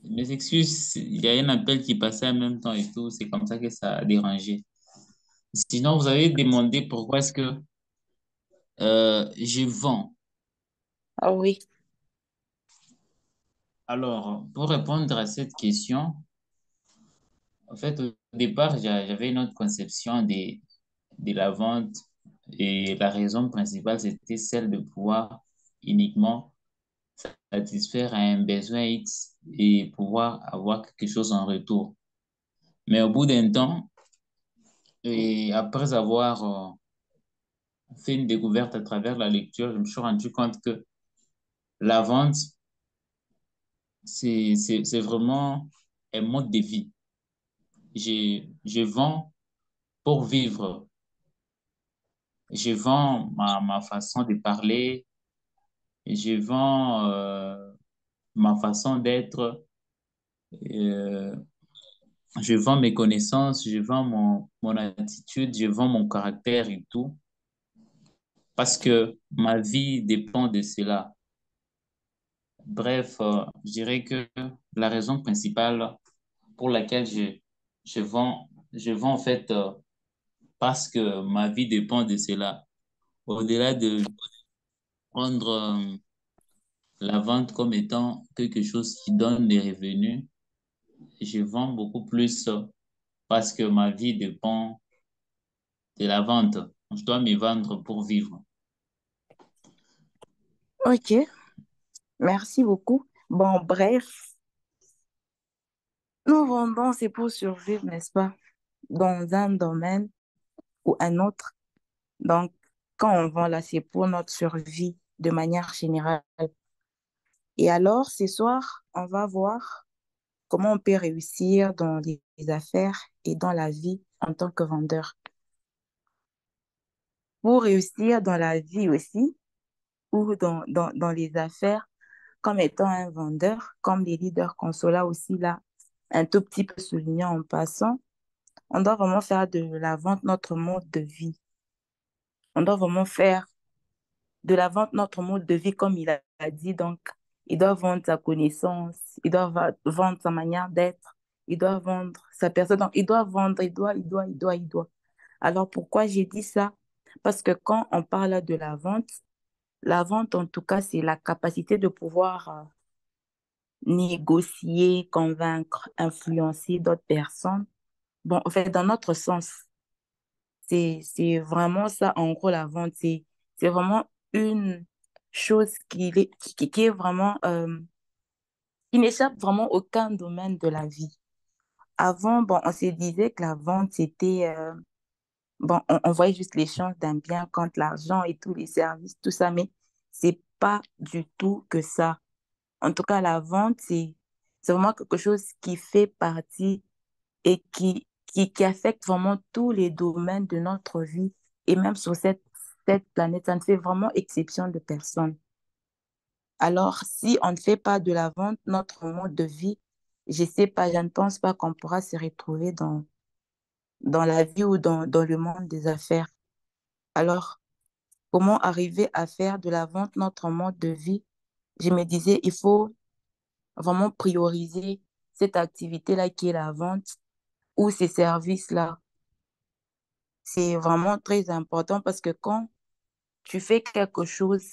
Mes excuses, il y a un appel qui passait en même temps et tout, c'est comme ça que ça a dérangé. Sinon, vous avez demandé pourquoi est-ce que je vends. Ah oui, Alors, pour répondre à cette question, en fait, au départ, j'avais une autre conception de la vente et la raison principale, c'était celle de pouvoir uniquement satisfaire un besoin X et pouvoir avoir quelque chose en retour. Mais au bout d'un temps, et après avoir fait une découverte à travers la lecture, je me suis rendu compte que la vente, c'est vraiment un mode de vie. Je vends pour vivre. Je vends ma façon de parler, je vends ma façon d'être, euh, je vends mes connaissances, je vends mon attitude, je vends mon caractère et tout, parce que ma vie dépend de cela. Bref, je dirais que la raison principale pour laquelle je vends en fait parce que ma vie dépend de cela. Au-delà de prendre la vente comme étant quelque chose qui donne des revenus, je vends beaucoup plus parce que ma vie dépend de la vente. Je dois me vendre pour vivre. ok, merci beaucoup. Bon, bref, nous vendons, c'est pour survivre, n'est-ce pas, dans un domaine ou un autre. Donc, quand on vend là, c'est pour notre survie de manière générale. Et alors, ce soir, on va voir comment on peut réussir dans les affaires et dans la vie en tant que vendeur. Pour réussir dans la vie aussi, ou dans les affaires, comme étant un vendeur, comme les leaders consolats aussi là, un tout petit peu souligné en passant, on doit vraiment faire de la vente notre mode de vie. On doit vraiment faire de la vente notre mode de vie, comme il a dit. Donc, il doit vendre sa connaissance, il doit vendre sa manière d'être, il doit vendre sa personne. Donc, il doit vendre, il doit. Alors, pourquoi j'ai dit ça? Parce que quand on parle de la vente, en tout cas, c'est la capacité de pouvoir négocier, convaincre, influencer d'autres personnes. Bon, en fait, dans notre sens, c'est vraiment ça, en gros, la vente. C'est vraiment une chose qui est vraiment, qui n'échappe vraiment à aucun domaine de la vie. Avant, bon, on se disait que la vente, c'était, bon, on voyait juste l'échange d'un bien contre l'argent et tous les services, tout ça, mais c'est pas du tout que ça. En tout cas, la vente, c'est vraiment quelque chose qui fait partie et qui affecte vraiment tous les domaines de notre vie. Et même sur cette planète, ça ne fait vraiment exception de personne. Alors, si on ne fait pas de la vente notre mode de vie, je sais pas, je ne pense pas qu'on pourra se retrouver dans la vie ou dans le monde des affaires. Alors, comment arriver à faire de la vente notre mode de vie? Je me disais, il faut vraiment prioriser cette activité-là qui est la vente ou ces services-là. C'est vraiment très important parce que quand tu fais quelque chose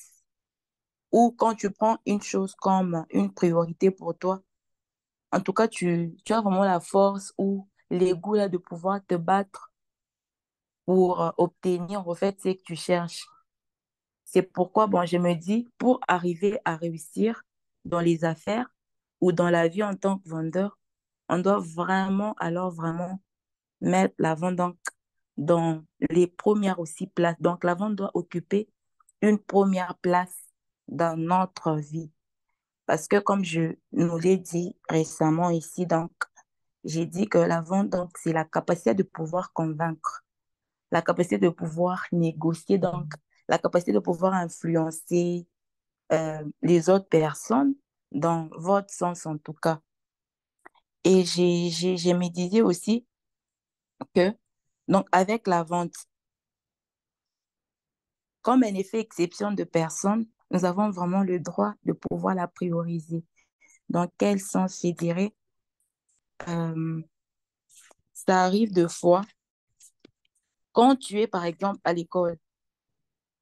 ou quand tu prends une chose comme une priorité pour toi, en tout cas, tu as vraiment la force ou l'ego là de pouvoir te battre pour obtenir en fait ce que tu cherches. C'est pourquoi, bon, je me dis, pour arriver à réussir dans les affaires ou dans la vie en tant que vendeur, on doit vraiment, alors vraiment mettre la vente donc, dans les premières aussi places. Donc, la vente doit occuper une première place dans notre vie. Parce que comme je nous l'ai dit récemment ici, donc, j'ai dit que la vente, donc, c'est la capacité de pouvoir convaincre, la capacité de pouvoir négocier, donc, la capacité de pouvoir influencer les autres personnes, dans votre sens en tout cas. Et je me disais aussi que, donc, avec la vente, comme elle n'est fait exception de personne, nous avons vraiment le droit de pouvoir la prioriser. Dans quel sens je dirais? Euh, Ça arrive de fois, quand tu es par exemple à l'école,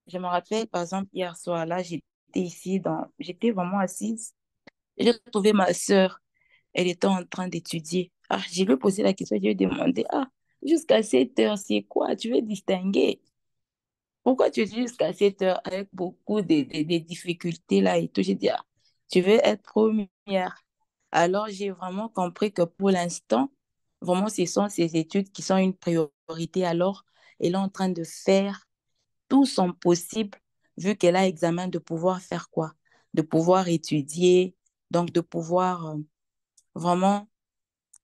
je me rappelle par exemple hier soir, là, j'étais vraiment assise, et j'ai trouvé ma sœur, elle était en train d'étudier. Ah, je lui ai posé la question, je lui ai demandé, ah, jusqu'à 7 heures, c'est quoi? Tu veux distinguer? Pourquoi tu dis jusqu'à 7 heures avec beaucoup de difficultés là et tout? J'ai dit, ah, tu veux être première. Alors, j'ai vraiment compris que pour l'instant, vraiment, ce sont ces études qui sont une priorité. Alors, elle est en train de faire tout son possible, vu qu'elle a examen, de pouvoir faire quoi? De pouvoir étudier, donc de pouvoir vraiment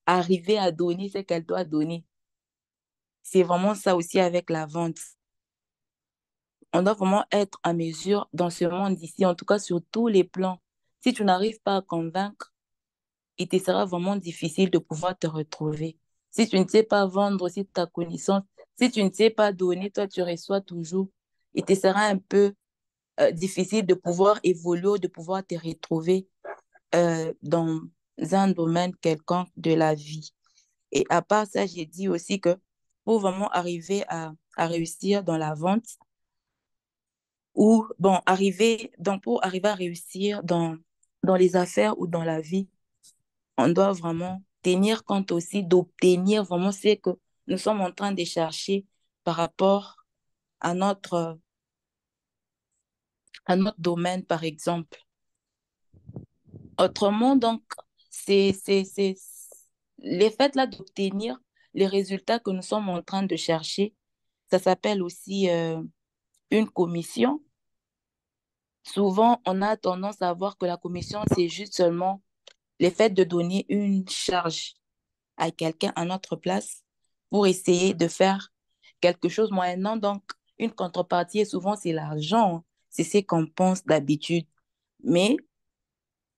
arriver à donner ce qu'elle doit donner. C'est vraiment ça aussi avec la vente. On doit vraiment être à mesure dans ce monde ici, en tout cas sur tous les plans. Si tu n'arrives pas à convaincre, il te sera vraiment difficile de pouvoir te retrouver. Si tu ne sais pas vendre aussi ta connaissance, si tu ne sais pas donner, toi tu reçois toujours, il te sera un peu difficile de pouvoir évoluer, de pouvoir te retrouver dans un domaine quelconque de la vie. Et à part ça, j'ai dit aussi que pour vraiment arriver à réussir dans la vente, ou bon, pour arriver à réussir dans les affaires ou dans la vie, on doit vraiment tenir compte aussi d'obtenir vraiment ce que nous sommes en train de chercher par rapport à à notre domaine, par exemple. Autrement, donc, c'est les faits là d'obtenir les résultats que nous sommes en train de chercher. Ça s'appelle aussi une commission. Souvent, on a tendance à voir que la commission, c'est juste seulement le fait de donner une charge à quelqu'un à notre place pour essayer de faire quelque chose moyennant. Donc, une contrepartie, et souvent, c'est l'argent, hein. C'est ce qu'on pense d'habitude. Mais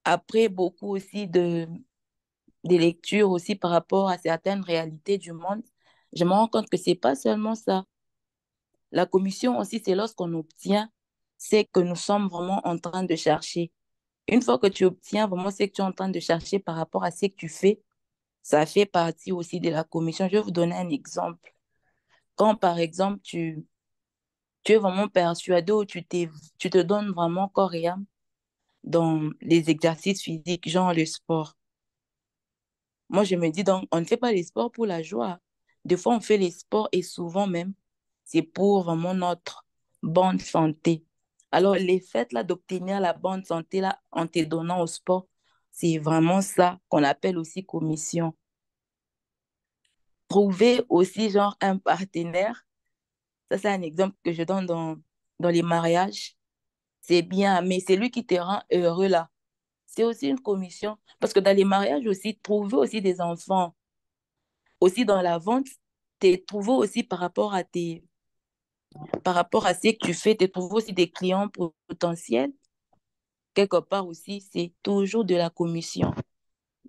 après beaucoup aussi de lectures aussi par rapport à certaines réalités du monde, je me rends compte que c'est pas seulement ça. La commission aussi, c'est lorsqu'on obtient ce que nous sommes vraiment en train de chercher. Une fois que tu obtiens vraiment ce que tu es en train de chercher par rapport à ce que tu fais, ça fait partie aussi de la commission. Je vais vous donner un exemple. Quand, par exemple, tu es vraiment persuadé ou tu te donnes vraiment corps et âme dans les exercices physiques, genre le sport. Moi, je me dis donc, on ne fait pas les sports pour la joie. Des fois, on fait les sports et souvent même, c'est pour vraiment notre bonne santé. Alors, les faits là d'obtenir la bonne santé là en te donnant au sport, c'est vraiment ça qu'on appelle aussi commission. Trouver aussi genre un partenaire, ça c'est un exemple que je donne dans les mariages. C'est bien, mais c'est lui qui te rend heureux là. C'est aussi une commission. Parce que dans les mariages aussi, trouver aussi des enfants, aussi dans la vente, t'es trouvé aussi par rapport à ce que tu fais, t'es trouvé aussi des clients potentiels. Quelque part aussi, c'est toujours de la commission.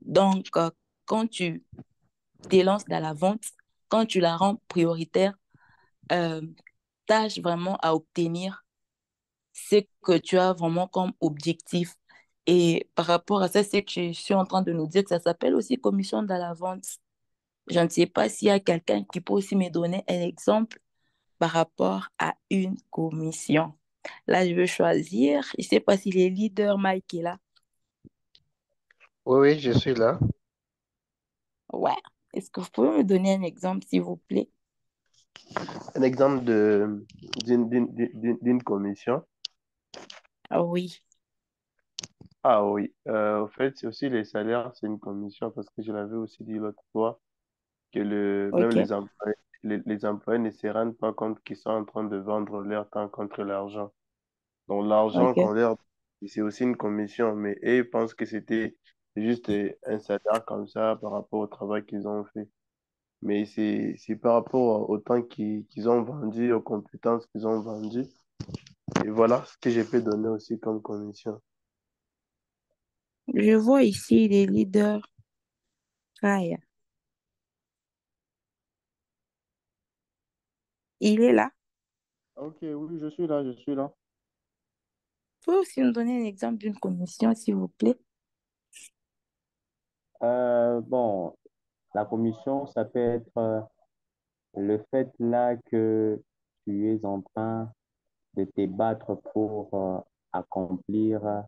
Donc, quand tu te lances dans la vente, quand tu la rends prioritaire, euh, tâche vraiment à obtenir ce que tu as vraiment comme objectif. Et par rapport à ça, c'est que je suis en train de nous dire que ça s'appelle aussi commission dans la vente. Je ne sais pas s'il y a quelqu'un qui peut aussi me donner un exemple par rapport à une commission. Là, je veux choisir. Je ne sais pas si le leader Mike est là. Oui, oui, je suis là. Ouais. Est-ce que vous pouvez me donner un exemple, s'il vous plaît? Un exemple d'une commission. Ah oui. Ah oui, au fait, c'est aussi les salaires, c'est une commission parce que je l'avais aussi dit l'autre fois que même OK. les employés ne se rendent pas compte qu'ils sont en train de vendre leur temps contre l'argent. Donc l'argent qu'on OK. leur donne, c'est aussi une commission, mais eux ils pensent que c'était juste un salaire comme ça par rapport au travail qu'ils ont fait. Mais c'est par rapport au temps qu'ils ont vendu, aux compétences qu'ils ont vendues. Et voilà ce que je peux donner aussi comme commission. Je vois ici les leaders. Kaya. Il est là. Ok, oui, je suis là, je suis là. Vous pouvez aussi nous donner un exemple d'une commission, s'il vous plaît? Bon, la commission, ça peut être le fait là que tu es en train de te battre pour accomplir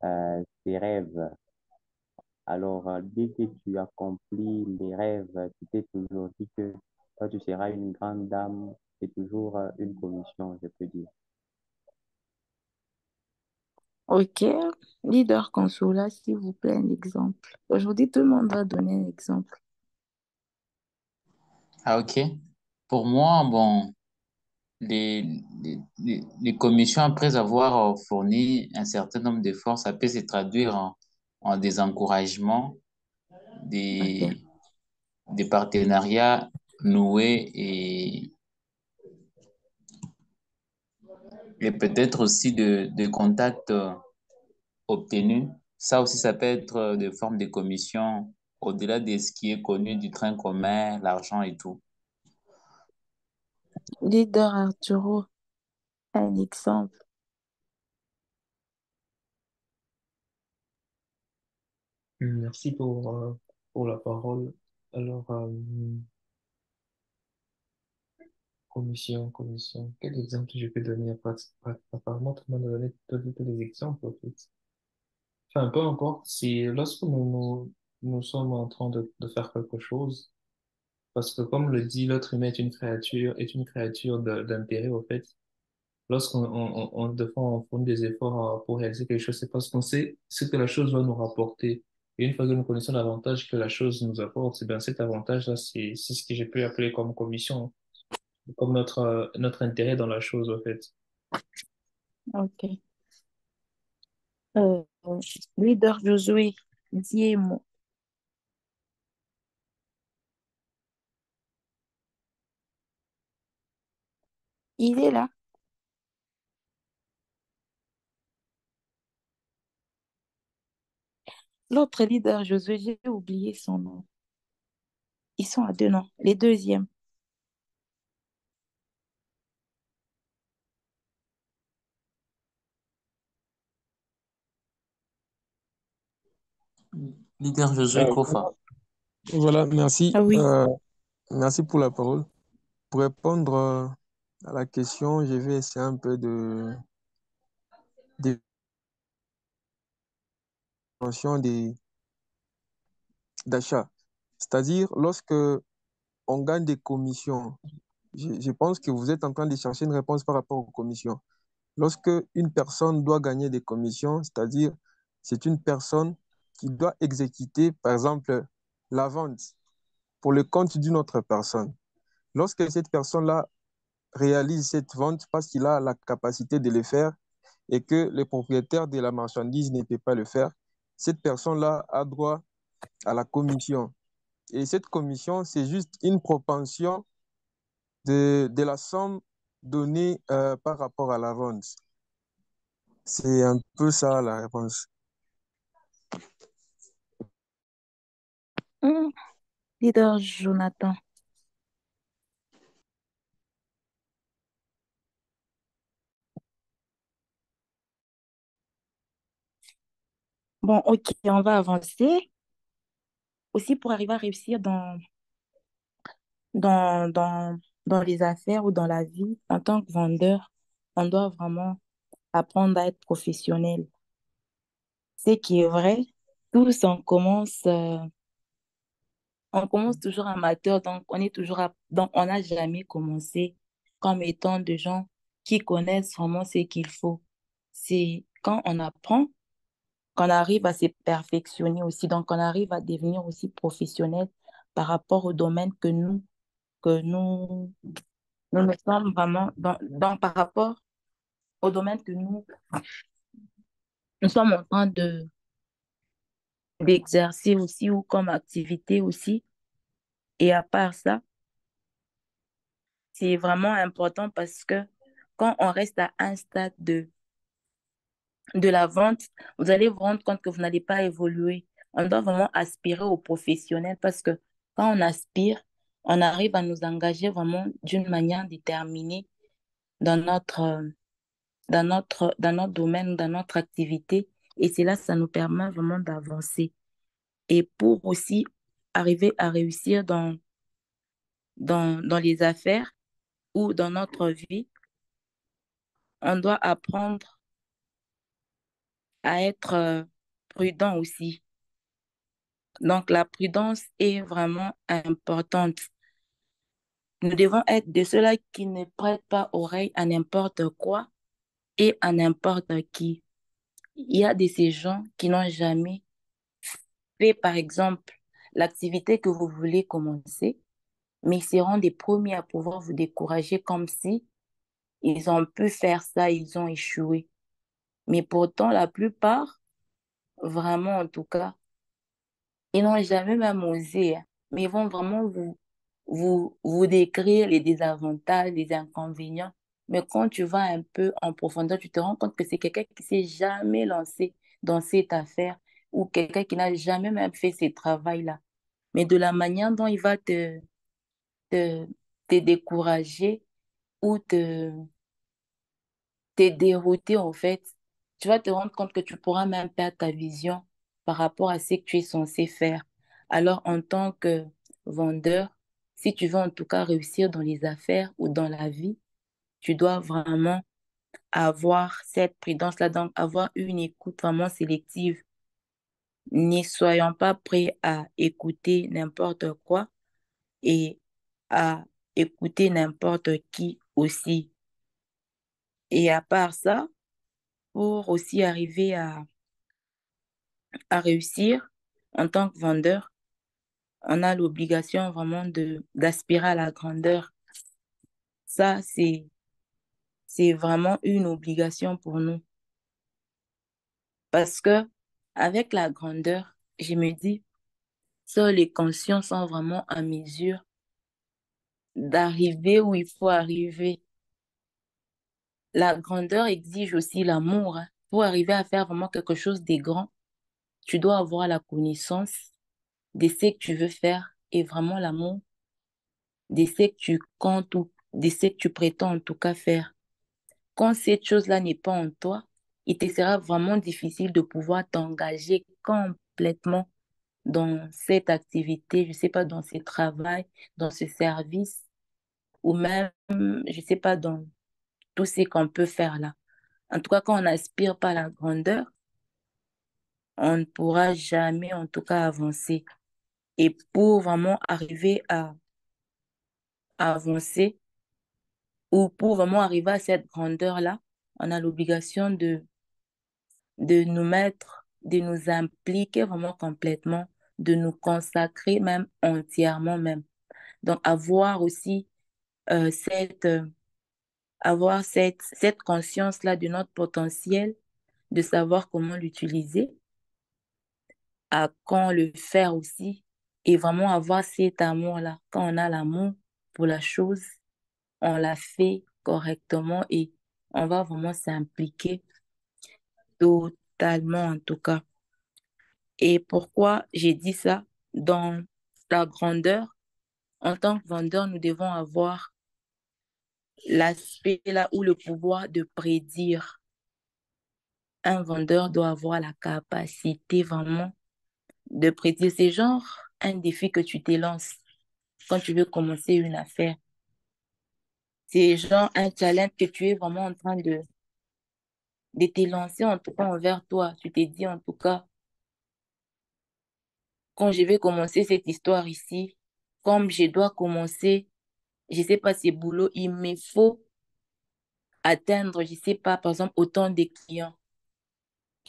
tes rêves. Alors, dès que tu accomplis les rêves, tu t'es toujours dit que toi, tu seras une grande dame. C'est toujours une commission, je peux dire. Ok, leader Consola, s'il vous plaît, un exemple. Aujourd'hui, tout le monde va donner un exemple. Ah, ok. Pour moi, bon, les commissions, après avoir fourni un certain nombre d'efforts, ça peut se traduire en des encouragements, Ok. des, des partenariats noués et peut-être aussi de contacts obtenus. Ça aussi, ça peut être des formes de commissions au-delà de ce qui est connu du train commun, l'argent et tout. Leader Arturo, un exemple. Merci pour la parole. Alors, commission. Quel exemple je peux donner? Apparemment, tout le monde a donné tous les exemples, en fait. Enfin, peu importe, si lorsque nous sommes en train de faire quelque chose, parce que comme le dit l'autre humain est une créature d'intérêt, au fait, lorsqu'on des fois, on fournit des efforts pour réaliser quelque chose, c'est parce qu'on sait ce que la chose va nous rapporter. Et une fois que nous connaissons l'avantage que la chose nous apporte, c'est bien cet avantage-là, c'est ce que j'ai pu appeler comme commission, comme notre intérêt dans la chose, au fait. Ok. Euh, leader Josué, dis-moi. Il est là. L'autre leader Josué, j'ai oublié son nom. Ils sont à deux noms. Les deuxièmes. Leader Josué Euh, Kofa. voilà, merci. Ah oui. Merci pour la parole. Pour répondre à la question, je vais essayer un peu de notion d'achat. C'est-à-dire, lorsque on gagne des commissions, je pense que vous êtes en train de chercher une réponse par rapport aux commissions. Lorsque une personne doit gagner des commissions, c'est-à-dire, c'est une personne qui doit exécuter, par exemple, la vente pour le compte d'une autre personne. Lorsque cette personne-là réalise cette vente parce qu'il a la capacité de le faire et que le propriétaire de la marchandise ne peut pas le faire, cette personne-là a droit à la commission. Et cette commission, c'est juste une propension de la somme donnée par rapport à la vente. C'est un peu ça la réponse. Leader Jonathan. Bon, ok, on va avancer. Aussi pour arriver à réussir dans, dans, dans les affaires ou dans la vie, en tant que vendeur, on doit vraiment apprendre à être professionnel. Ce qui est vrai, tous on commence toujours amateur, donc on est donc on n'a jamais commencé comme étant des gens qui connaissent vraiment ce qu'il faut. C'est quand on apprend qu'on arrive à se perfectionner aussi, donc on arrive à devenir aussi professionnel par rapport au domaine que nous sommes vraiment par rapport au domaine que nous sommes en train d'exercer aussi ou comme activité aussi. Et à part ça, c'est vraiment important parce que quand on reste à un stade de la vente, vous allez vous rendre compte que vous n'allez pas évoluer. On doit vraiment aspirer au professionnel parce que quand on aspire, on arrive à nous engager vraiment d'une manière déterminée dans dans notre domaine, dans notre activité. Et c'est là, ça nous permet vraiment d'avancer. Et pour aussi arriver à réussir dans les affaires ou dans notre vie, on doit apprendre à être prudent aussi. Donc, la prudence est vraiment importante. Nous devons être de ceux-là qui ne prêtent pas oreille à n'importe quoi et à n'importe qui. Il y a de ces gens qui n'ont jamais fait, par exemple, l'activité que vous voulez commencer, mais ils seront des premiers à pouvoir vous décourager comme si ils ont pu faire ça, ils ont échoué. Mais pourtant, la plupart, vraiment en tout cas, ils n'ont jamais même osé, hein, mais ils vont vraiment vous décrire les désavantages, les inconvénients. Mais quand tu vas un peu en profondeur, tu te rends compte que c'est quelqu'un qui s'est jamais lancé dans cette affaire ou quelqu'un qui n'a jamais même fait ce travail-là. Mais de la manière dont il va te, te décourager ou te dérouter, en fait, tu vas te rendre compte que tu pourras même perdre ta vision par rapport à ce que tu es censé faire. Alors, en tant que vendeur, si tu veux en tout cas réussir dans les affaires ou dans la vie, tu dois vraiment avoir cette prudence-là, donc avoir une écoute vraiment sélective. Ne soyons pas prêts à écouter n'importe quoi et à écouter n'importe qui aussi. Et à part ça, pour aussi arriver à réussir en tant que vendeur, on a l'obligation vraiment d'aspirer à la grandeur. Ça, c'est vraiment une obligation pour nous. Parce que avec la grandeur, je me dis, seuls les conscients sont vraiment en mesure d'arriver où il faut arriver. La grandeur exige aussi l'amour, hein. Pour arriver à faire vraiment quelque chose de grand, tu dois avoir la connaissance de ce que tu veux faire et vraiment l'amour de ce que tu comptes ou de ce que tu prétends en tout cas faire. Quand cette chose-là n'est pas en toi, il te sera vraiment difficile de pouvoir t'engager complètement dans cette activité, je ne sais pas, dans ce travail, dans ce service, ou même, je ne sais pas, dans tout ce qu'on peut faire là. En tout cas, quand on n'aspire pas à la grandeur, on ne pourra jamais, en tout cas, avancer. Et pour vraiment arriver à avancer, ou pour vraiment arriver à cette grandeur-là, on a l'obligation de nous mettre, de nous impliquer vraiment complètement, de nous consacrer même entièrement même. Donc, avoir aussi avoir cette conscience-là de notre potentiel, de savoir comment l'utiliser, à quand le faire aussi, et vraiment avoir cet amour-là. Quand on a l'amour pour la chose, on la fait correctement et on va vraiment s'impliquer totalement en tout cas. Et pourquoi j'ai dit ça? Dans la grandeur, en tant que vendeur, nous devons avoir l'aspect là où le pouvoir de prédire. Un vendeur doit avoir la capacité vraiment de prédire. C'est genre un défi que tu te lances quand tu veux commencer une affaire. C'est genre un challenge que tu es vraiment en train de te lancer en tout cas envers toi. Tu te dis en tout cas, quand je vais commencer cette histoire ici, comme je dois commencer, je sais pas, ces boulots, il me faut atteindre, je sais pas, par exemple, autant de clients.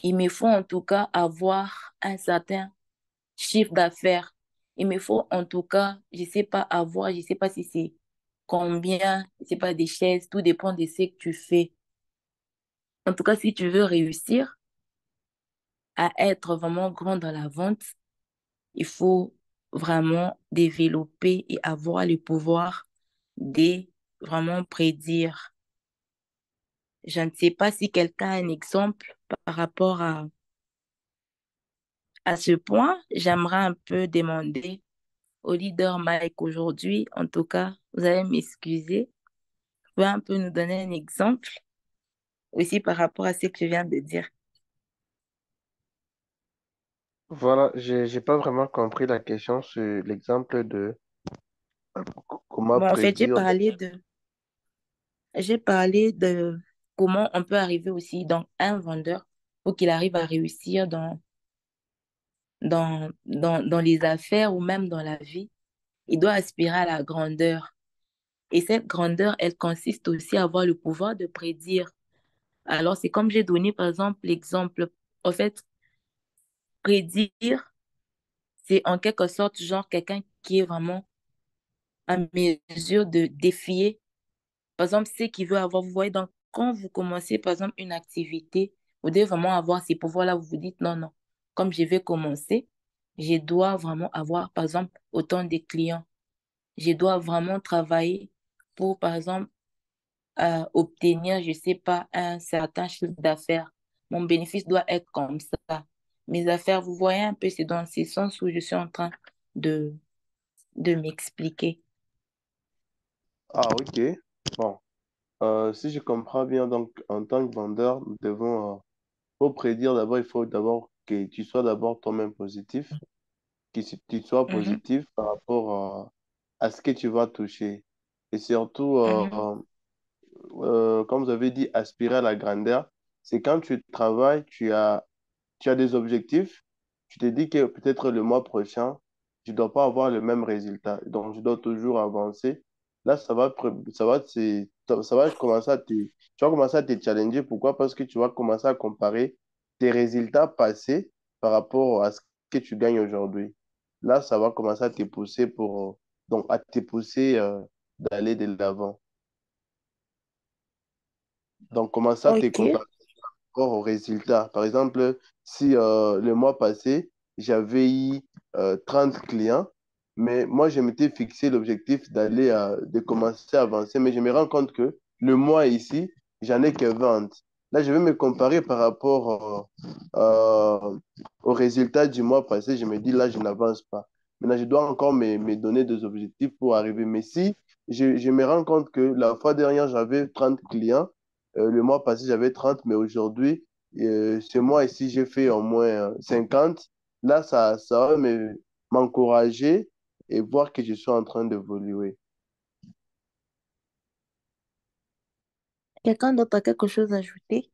Il me faut en tout cas avoir un certain chiffre d'affaires. Il me faut en tout cas, je sais pas, avoir, je sais pas si c'est combien, je sais pas, des chaises, tout dépend de ce que tu fais. En tout cas, si tu veux réussir à être vraiment grand dans la vente, il faut vraiment développer et avoir le pouvoir de vraiment prédire. Je ne sais pas si quelqu'un a un exemple par rapport à ce point. J'aimerais un peu demander au leader Mike aujourd'hui, en tout cas, vous allez m'excuser, vous pouvez un peu nous donner un exemple aussi par rapport à ce que je viens de dire. Voilà, j'ai pas vraiment compris la question sur l'exemple de comment Bon, en fait, prédire. j'ai parlé de comment on peut arriver aussi dans un vendeur pour qu'il arrive à réussir dans les affaires ou même dans la vie. Il doit aspirer à la grandeur. Et cette grandeur, elle consiste aussi à avoir le pouvoir de prédire. Alors, c'est comme j'ai donné, par exemple, l'exemple. En fait, prédire, c'est en quelque sorte, genre, quelqu'un qui est vraiment en mesure de défier, par exemple, ce qu'il veut avoir. Vous voyez, donc, quand vous commencez, par exemple, une activité, vous devez vraiment avoir ces pouvoirs-là. Vous vous dites, non, non, comme je vais commencer, je dois vraiment avoir, par exemple, autant de clients. Je dois vraiment travailler pour, par exemple, obtenir, je sais pas, un certain chiffre d'affaires. Mon bénéfice doit être comme ça. Mes affaires, vous voyez un peu, c'est dans ce sens où je suis en train de, de m'expliquer. Ah, ok. Bon, si je comprends bien, donc en tant que vendeur, nous devons, pour prédire d'abord, il faut d'abord que tu sois d'abord toi-même positif, tu sois Mhm, positif par rapport à ce que tu vas toucher. Et surtout, mhm. comme vous avez dit, aspirer à la grandeur, c'est quand tu travailles, tu as des objectifs, tu te dis que peut-être le mois prochain, je ne dois pas avoir le même résultat. Donc, je dois toujours avancer. Là, ça va commencer tu vas commencer à te challenger. Pourquoi? Parce que tu vas commencer à comparer tes résultats passés par rapport à ce que tu gagnes aujourd'hui. Là, ça va commencer à te pousser donc à te pousser d'aller de l'avant. Donc, commencer à te Ok. comparer rapport aux résultats. Par exemple, si le mois passé, j'avais eu 30 clients, mais moi, je m'étais fixé l'objectif de commencer à avancer, mais je me rends compte que le mois ici, j'en ai que 20. Là, je vais me comparer par rapport aux résultats du mois passé. Je me dis, là, je n'avance pas. Maintenant, je dois encore me donner des objectifs pour arriver. Mais si je me rends compte que la fois dernière, j'avais 30 clients, le mois passé, j'avais 30, mais aujourd'hui, ce mois ici, j'ai fait au moins 50. Là, ça va m'encourager et voir que je suis en train d'évoluer. Quelqu'un d'autre a quelque chose à ajouter?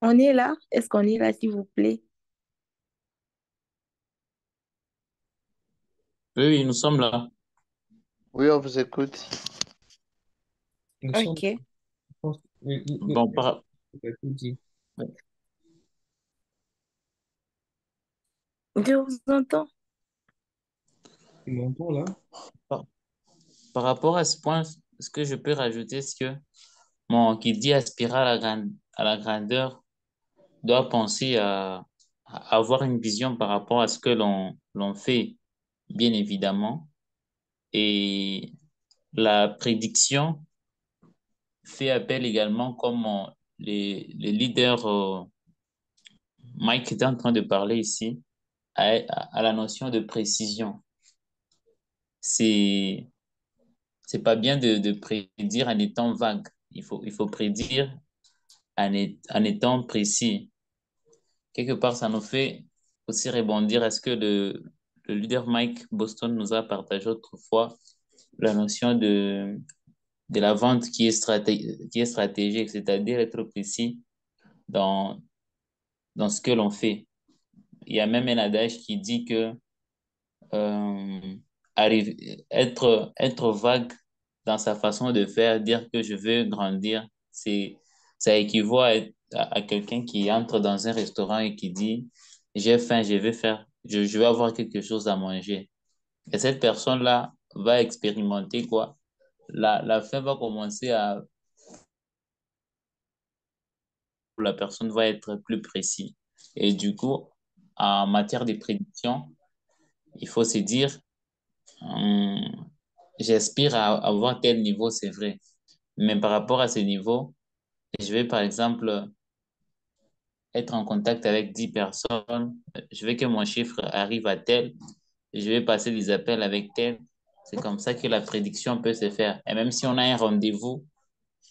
On est là? Est-ce qu'on est là, s'il vous plaît? Oui, oui, nous sommes là. Oui, on vous écoute. Nous sommes, Ok. je pense, Bon, il a tout dit. Je vous entends. Tu m'entends là? par, par rapport à ce point, ce que je peux rajouter, c'est que mon qui dit aspirer à à la grandeur doit penser à avoir une vision par rapport à ce que l'on fait, bien évidemment. Et la prédiction fait appel également, comme les leaders, Mike était en train de parler ici, à la notion de précision. C'est, c'est pas bien de prédire en étant vague. Il faut prédire en étant précis. Quelque part, ça nous fait aussi rebondir à ce que le leader Mike Boston nous a partagé autrefois, la notion de la vente qui est stratégique, c'est-à-dire être précis dans, dans ce que l'on fait. Il y a même un adage qui dit que euh, être vague dans sa façon de faire, dire que je veux grandir, ça équivaut à quelqu'un qui entre dans un restaurant et qui dit, j'ai faim, je vais avoir quelque chose à manger. Et cette personne-là va expérimenter quoi? La faim va commencer la personne va être plus précis. Et du coup, en matière de prédiction, il faut se dire, hum, j'aspire à avoir tel niveau, c'est vrai. Mais par rapport à ce niveau, je vais par exemple être en contact avec 10 personnes. Je veux que mon chiffre arrive à tel. Je vais passer des appels avec tel. C'est comme ça que la prédiction peut se faire. Et même si on a un rendez-vous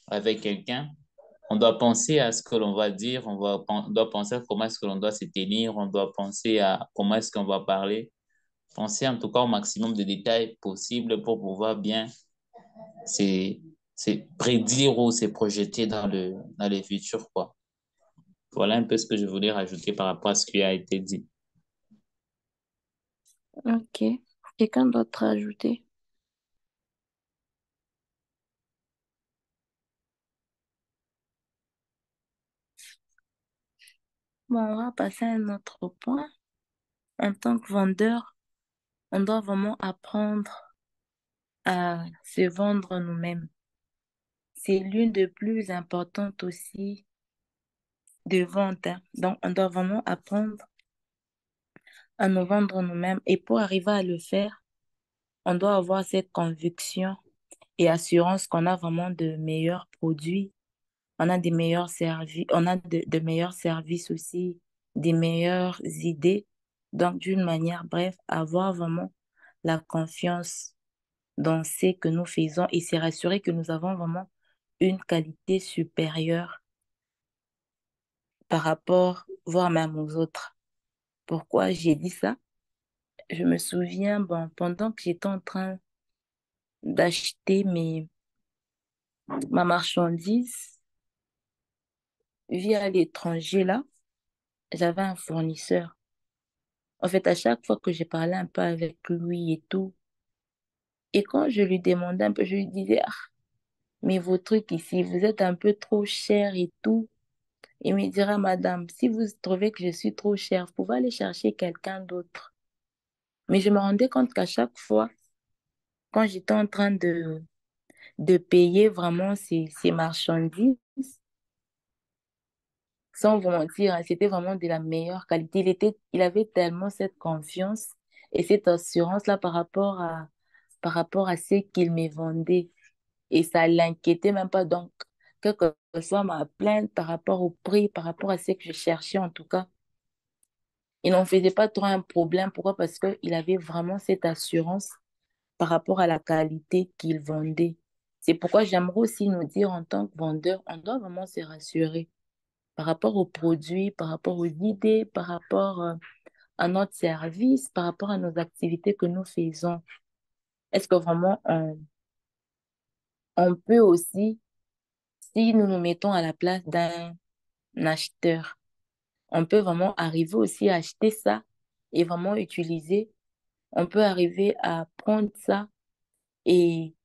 avec quelqu'un, On doit penser à ce que l'on va dire, on doit penser à comment est-ce que l'on doit se tenir, on doit penser à comment est-ce qu'on va parler, penser en tout cas au maximum de détails possibles pour pouvoir bien se, se prédire ou se projeter dans le futur, quoi. Voilà un peu ce que je voulais rajouter par rapport à ce qui a été dit. Ok. Quelqu'un d'autre à ajouter? Bon, on va passer à un autre point. En tant que vendeur, on doit vraiment apprendre à se vendre nous-mêmes. C'est l'une des plus importantes aussi de vente, hein. Donc, on doit vraiment apprendre à nous vendre nous-mêmes. Et pour arriver à le faire, on doit avoir cette conviction et assurance qu'on a vraiment de meilleurs produits, on a des meilleurs services, on a de meilleurs services aussi, des meilleures idées. Donc, d'une manière, bref, avoir vraiment la confiance dans ce que nous faisons et se rassurer que nous avons vraiment une qualité supérieure par rapport, voire même aux autres. Pourquoi j'ai dit ça? Je me souviens, bon, pendant que j'étais en train d'acheter ma marchandise via l'étranger, là, j'avais un fournisseur. En fait, à chaque fois que j'ai parlé un peu avec lui et tout, et quand je lui demandais un peu, je lui disais, ah, mais vos trucs ici, vous êtes un peu trop cher et tout. Il me dira, madame, si vous trouvez que je suis trop chère, vous pouvez aller chercher quelqu'un d'autre. Mais je me rendais compte qu'à chaque fois, quand j'étais en train de payer vraiment ces marchandises, sans vous mentir, hein, c'était vraiment de la meilleure qualité. Il avait tellement cette confiance et cette assurance-là par rapport à ce qu'il me vendait. Et ça l'inquiétait même pas. Donc, quelle que soit ma plainte par rapport au prix, par rapport à ce que je cherchais en tout cas, il n'en faisait pas trop un problème. Pourquoi? Parce qu'il avait vraiment cette assurance par rapport à la qualité qu'il vendait. C'est pourquoi j'aimerais aussi nous dire en tant que vendeur, on doit vraiment se rassurer par rapport aux produits, par rapport aux idées, par rapport à notre service, par rapport à nos activités que nous faisons. Est-ce que vraiment on peut aussi, si nous nous mettons à la place d'un acheteur, on peut vraiment arriver aussi à acheter ça et vraiment utiliser. On peut arriver à prendre ça et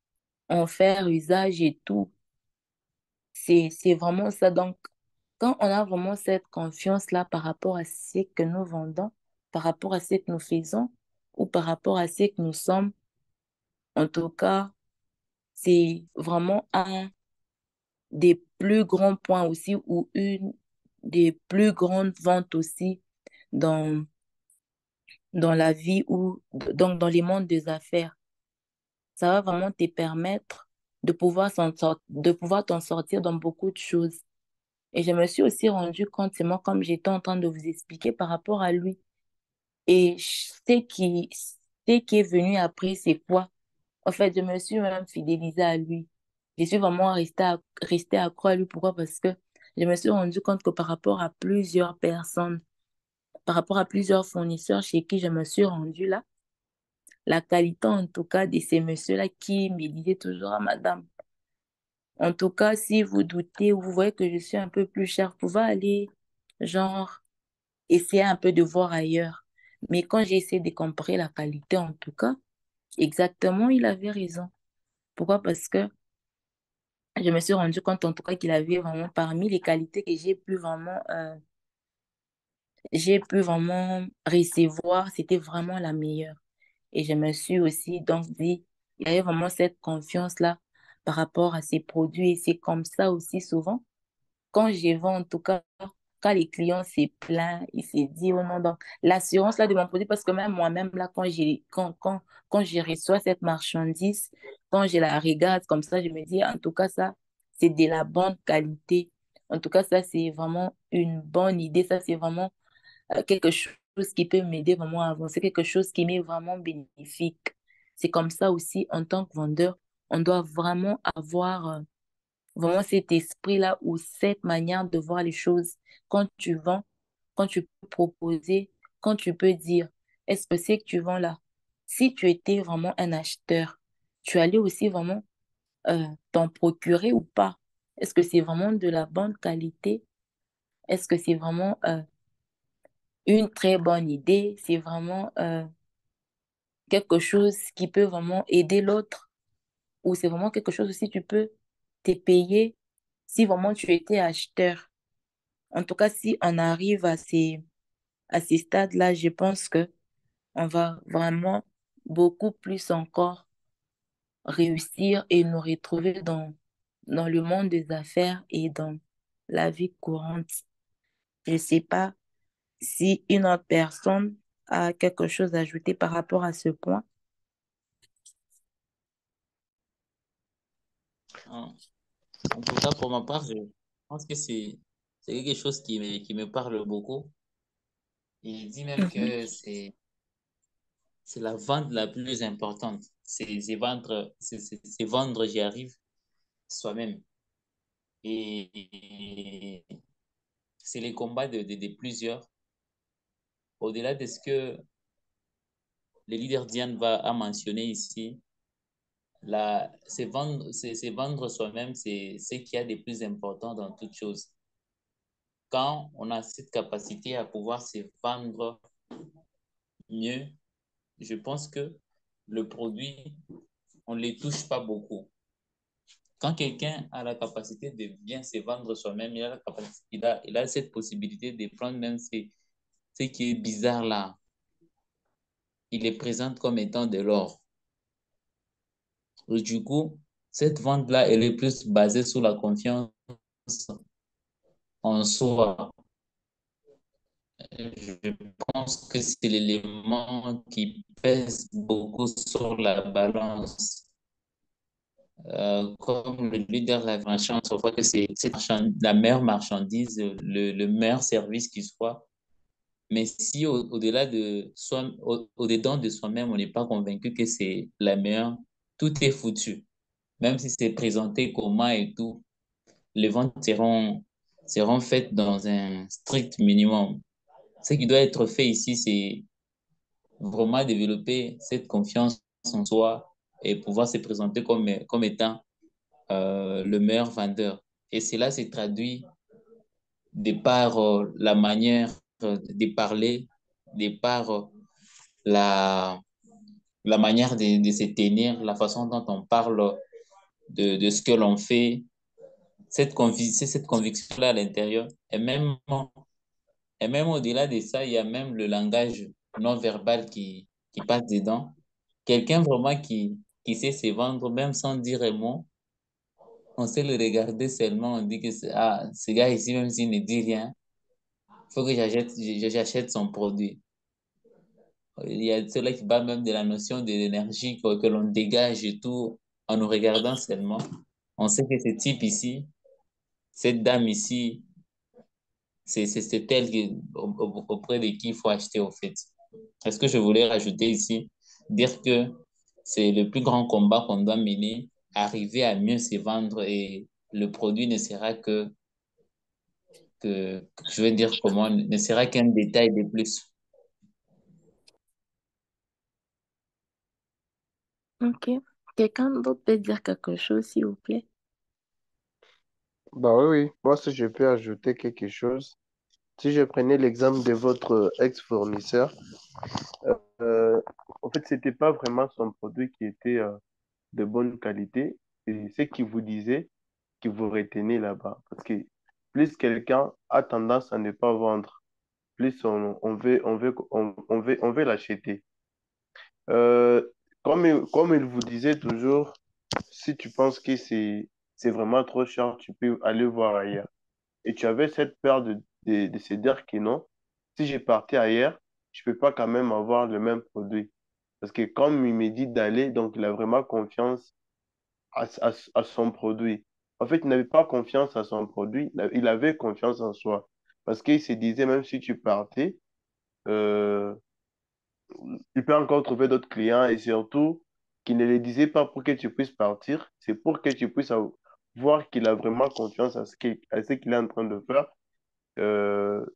en faire usage et tout. C'est vraiment ça. Donc, quand on a vraiment cette confiance-là par rapport à ce que nous vendons, par rapport à ce que nous faisons ou par rapport à ce que nous sommes, en tout cas, c'est vraiment un des plus grands points aussi ou une des plus grandes ventes aussi dans, dans la vie ou donc dans les mondes des affaires. Ça va vraiment te permettre de pouvoir t'en sortir dans beaucoup de choses. Et je me suis aussi rendu compte, c'est moi comme j'étais en train de vous expliquer par rapport à lui. Et ce qui est venu après, c'est quoi? En fait, je me suis même fidélisée à lui. Je suis vraiment restée accro à lui. Pourquoi? Parce que je me suis rendu compte que par rapport à plusieurs personnes, par rapport à plusieurs fournisseurs chez qui je me suis rendue là, la qualité en tout cas de ces messieurs-là qui me disaient toujours, ah, madame, en tout cas, si vous doutez ou vous voyez que je suis un peu plus chère, vous pouvez aller, genre, essayer un peu de voir ailleurs. Mais quand j'ai essayé de comparer la qualité, en tout cas, exactement, il avait raison. Pourquoi? Parce que je me suis rendu compte, en tout cas, qu'il avait vraiment, parmi les qualités que j'ai pu vraiment recevoir, c'était vraiment la meilleure. Et je me suis aussi donc dit, il y avait vraiment cette confiance-là par rapport à ces produits. Et c'est comme ça aussi souvent. Quand je vends, en tout cas, quand les clients se plaignent, ils se disent, oh non, donc l'assurance là de mon produit, parce que même moi-même, là, quand je reçois cette marchandise, quand je la regarde comme ça, je me dis, en tout cas, ça, c'est de la bonne qualité. En tout cas, ça, c'est vraiment une bonne idée. Ça, c'est vraiment quelque chose qui peut m'aider vraiment à avancer, quelque chose qui m'est vraiment bénéfique. C'est comme ça aussi, en tant que vendeur, on doit vraiment avoir Vraiment cet esprit-là ou cette manière de voir les choses quand tu vends, quand tu peux proposer, quand tu peux dire, est-ce que c'est que tu vends là? Si tu étais vraiment un acheteur, tu allais aussi vraiment t'en procurer ou pas? Est-ce que c'est vraiment de la bonne qualité? Est-ce que c'est vraiment une très bonne idée? C'est vraiment quelque chose qui peut vraiment aider l'autre? Ou c'est vraiment quelque chose aussi tu peux te payer si vraiment tu étais acheteur? En tout cas, si on arrive à ces stades-là, je pense que on va vraiment beaucoup plus encore réussir et nous retrouver dans le monde des affaires et dans la vie courante. Je ne sais pas si une autre personne a quelque chose à ajouter par rapport à ce point. En en tout cas, pour ma part, je pense que c'est quelque chose qui me parle beaucoup. Et je dis même Mhm. que c'est la vente la plus importante. C'est vendre, j'y arrive soi-même. Et c'est les combats de plusieurs. Au-delà de ce que le leader Diane a mentionné ici, c'est vendre soi-même, c'est ce qu'il y a de plus important dans toute chose. Quand on a cette capacité à pouvoir se vendre mieux, je pense que le produit, on ne les touche pas beaucoup. Quand quelqu'un a la capacité de bien se vendre soi-même, il a la capacité, il a cette possibilité de prendre même ce qui est bizarre là. Il les présente comme étant de l'or. Et du coup, cette vente-là, elle est plus basée sur la confiance en soi. Je pense que c'est l'élément qui pèse beaucoup sur la balance. Comme le leader l'avait mentionné autrefois, que c'est la meilleure marchandise, le meilleur service qui soit. Mais si au-delà de soi, au-dedans de soi-même, on n'est pas convaincu que c'est la meilleure, tout est foutu. Même si c'est présenté comment et tout, les ventes seront faites dans un strict minimum. Ce qui doit être fait ici, c'est vraiment développer cette confiance en soi et pouvoir se présenter comme étant le meilleur vendeur. Et cela se traduit de par la manière de parler, de par la, la manière de se tenir, la façon dont on parle de ce que l'on fait, cette conviction-là à l'intérieur. Et même au-delà de ça, il y a même le langage non verbal qui passe dedans. Quelqu'un vraiment qui sait se vendre, même sans dire un mot, on sait le regarder seulement, on dit que ah, ce gars ici, même s'il ne dit rien, il faut que j'achète son produit. Il y a cela qui parle même de la notion de l'énergie que l'on dégage et tout en nous regardant seulement. On sait que ce type ici, cette dame ici, c'est elle auprès de qui il faut acheter au fait. Est-ce que je voulais rajouter ici, dire que c'est le plus grand combat qu'on doit mener, arriver à mieux se vendre et le produit ne sera je vais dire comment, ne sera qu'un détail de plus. Ok. Quelqu'un d'autre peut dire quelque chose, s'il vous plaît? Bah oui, oui. Moi, si je peux ajouter quelque chose, si je prenais l'exemple de votre ex-fournisseur, euh, en fait, c'était pas vraiment son produit qui était de bonne qualité. Et ce qu'il vous disait, que vous retenez là-bas. Parce que plus quelqu'un a tendance à ne pas vendre, plus on veut l'acheter. Euh, comme il vous disait toujours, si tu penses que c'est vraiment trop cher, tu peux aller voir ailleurs. Et tu avais cette peur de se dire que non, si je partais ailleurs, je peux pas quand même avoir le même produit. Parce que comme il me dit d'aller, donc il a vraiment confiance à son produit. En fait, il n'avait pas confiance à son produit, il avait confiance en soi. Parce qu'il se disait, même si tu partais, euh, tu peux encore trouver d'autres clients et surtout, qu'il ne le disait pas pour que tu puisses partir, c'est pour que tu puisses voir qu'il a vraiment confiance à ce qu'il est en train de faire.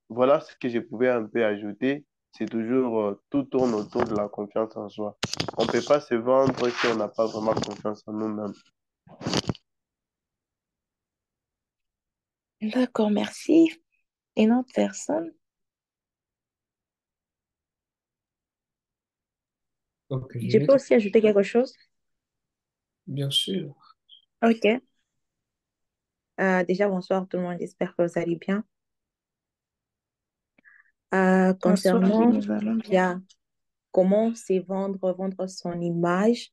Voilà ce que je pouvais un peu ajouter. C'est toujours, tout tourne autour de la confiance en soi. On ne peut pas se vendre si on n'a pas vraiment confiance en nous-mêmes. D'accord, merci. Une autre personne? Ok, je Je vais peux te... aussi ajouter quelque chose? Bien sûr. Ok. Déjà, bonsoir tout le monde. J'espère que vous allez bien. Bonsoir, oui, Concernant nous allons bien. bien, comment c'est vendre son image,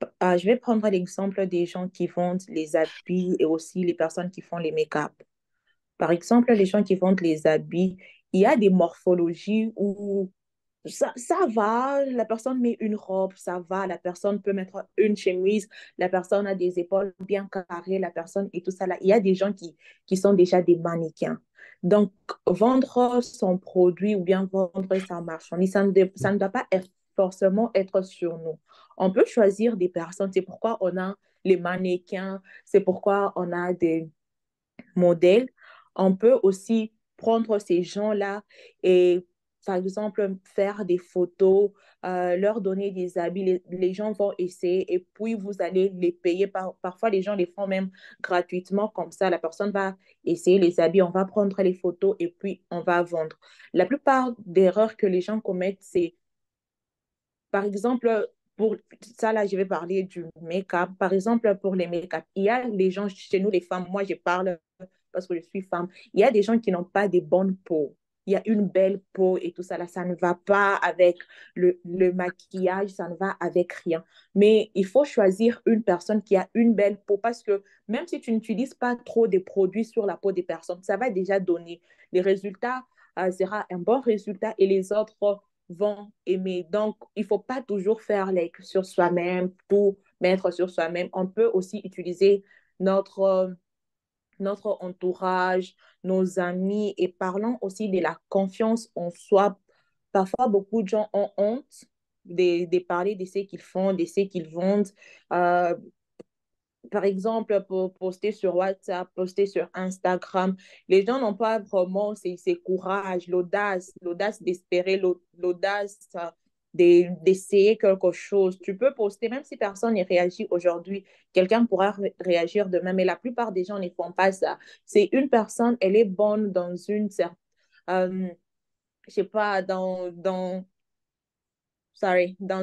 je vais prendre l'exemple des gens qui vendent les habits et aussi les personnes qui font les make-up. Par exemple, les gens qui vendent les habits, il y a des morphologies où ça va, la personne met une robe, ça va, la personne peut mettre une chemise, la personne a des épaules bien carrées, la personne et tout ça là. Il y a des gens qui sont déjà des mannequins. Donc, vendre son produit ou bien vendre sa marchandise, ça ne doit pas forcément être sur nous. On peut choisir des personnes, c'est pourquoi on a les mannequins, c'est pourquoi on a des modèle, on peut aussi prendre ces gens-là et, par exemple, faire des photos, leur donner des habits. Les gens vont essayer et puis vous allez les payer. Parfois, les gens les font même gratuitement comme ça. La personne va essayer les habits, on va prendre les photos et puis on va vendre. La plupart des erreurs que les gens commettent, c'est par exemple, pour ça, là, je vais parler du make-up. Par exemple, pour les make-up, il y a les gens chez nous, les femmes, moi, je parle parce que je suis femme. Il y a des gens qui n'ont pas de bonnes peaux. Il y a une belle peau et tout ça, là, ça ne va pas avec le maquillage, ça ne va avec rien. Mais il faut choisir une personne qui a une belle peau parce que même si tu n'utilises pas trop de produits sur la peau des personnes, ça va déjà donner. Les résultats sera un bon résultat et les autres vont aimer. Donc, il ne faut pas toujours faire sur soi-même, tout mettre sur soi-même. On peut aussi utiliser notre, notre entourage, nos amis et parlons aussi de la confiance en soi. Parfois, beaucoup de gens ont honte de parler de ce qu'ils font, de ce qu'ils vendent. Euh, Par exemple, pour poster sur WhatsApp, poster sur Instagram, les gens n'ont pas vraiment ce courage, l'audace d'espérer, l'audace d'essayer quelque chose. Tu peux poster, même si personne ne réagit aujourd'hui, quelqu'un pourra réagir demain, mais la plupart des gens ne font pas ça. C'est une personne, elle est bonne dans une certaine, je sais pas, dans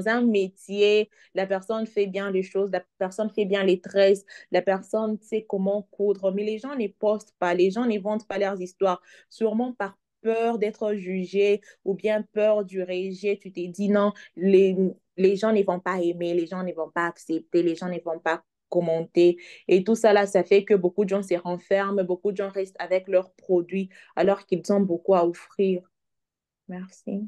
un métier, la personne fait bien les choses, la personne fait bien les tresses, la personne sait comment coudre, mais les gens ne postent pas, les gens ne vendent pas leurs histoires, sûrement par peur d'être jugé ou bien peur du rejet. Tu t'es dit non, les gens ne vont pas aimer, les gens ne vont pas accepter, les gens ne vont pas commenter. Et tout ça, là, ça fait que beaucoup de gens se renferment, beaucoup de gens restent avec leurs produits alors qu'ils ont beaucoup à offrir. Merci.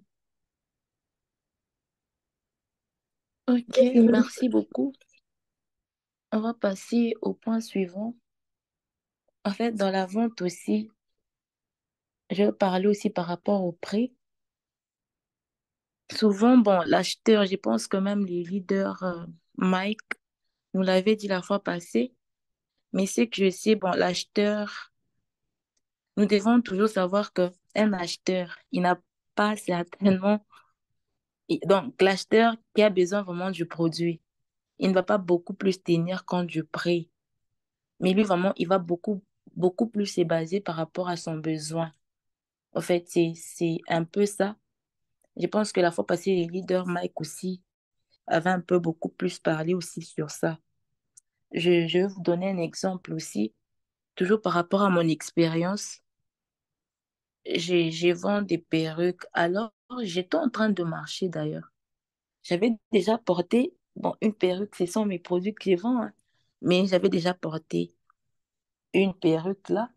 Ok, J'ai fini. merci beaucoup. On va passer au point suivant. En fait, dans la vente aussi, je vais parler aussi par rapport au prix. Souvent, bon, l'acheteur, je pense que même les leaders, Mike, nous l'avait dit la fois passée, mais c'est que je sais, bon, l'acheteur, nous devons toujours savoir que un acheteur, il n'a pas certainement, donc l'acheteur qui a besoin vraiment du produit, il ne va pas beaucoup plus tenir compte du prix, mais lui, vraiment, il va beaucoup plus se baser par rapport à son besoin. En fait, c'est un peu ça. Je pense que la fois passée, les leaders, Mike aussi, avaient un peu beaucoup plus parlé aussi sur ça. Je vais vous donner un exemple aussi, toujours par rapport à mon expérience. Je vends des perruques. Alors, j'étais en train de marcher d'ailleurs. J'avais déjà porté, bon, une perruque, ce sont mes produits que je vends, hein, mais j'avais déjà porté une perruque là.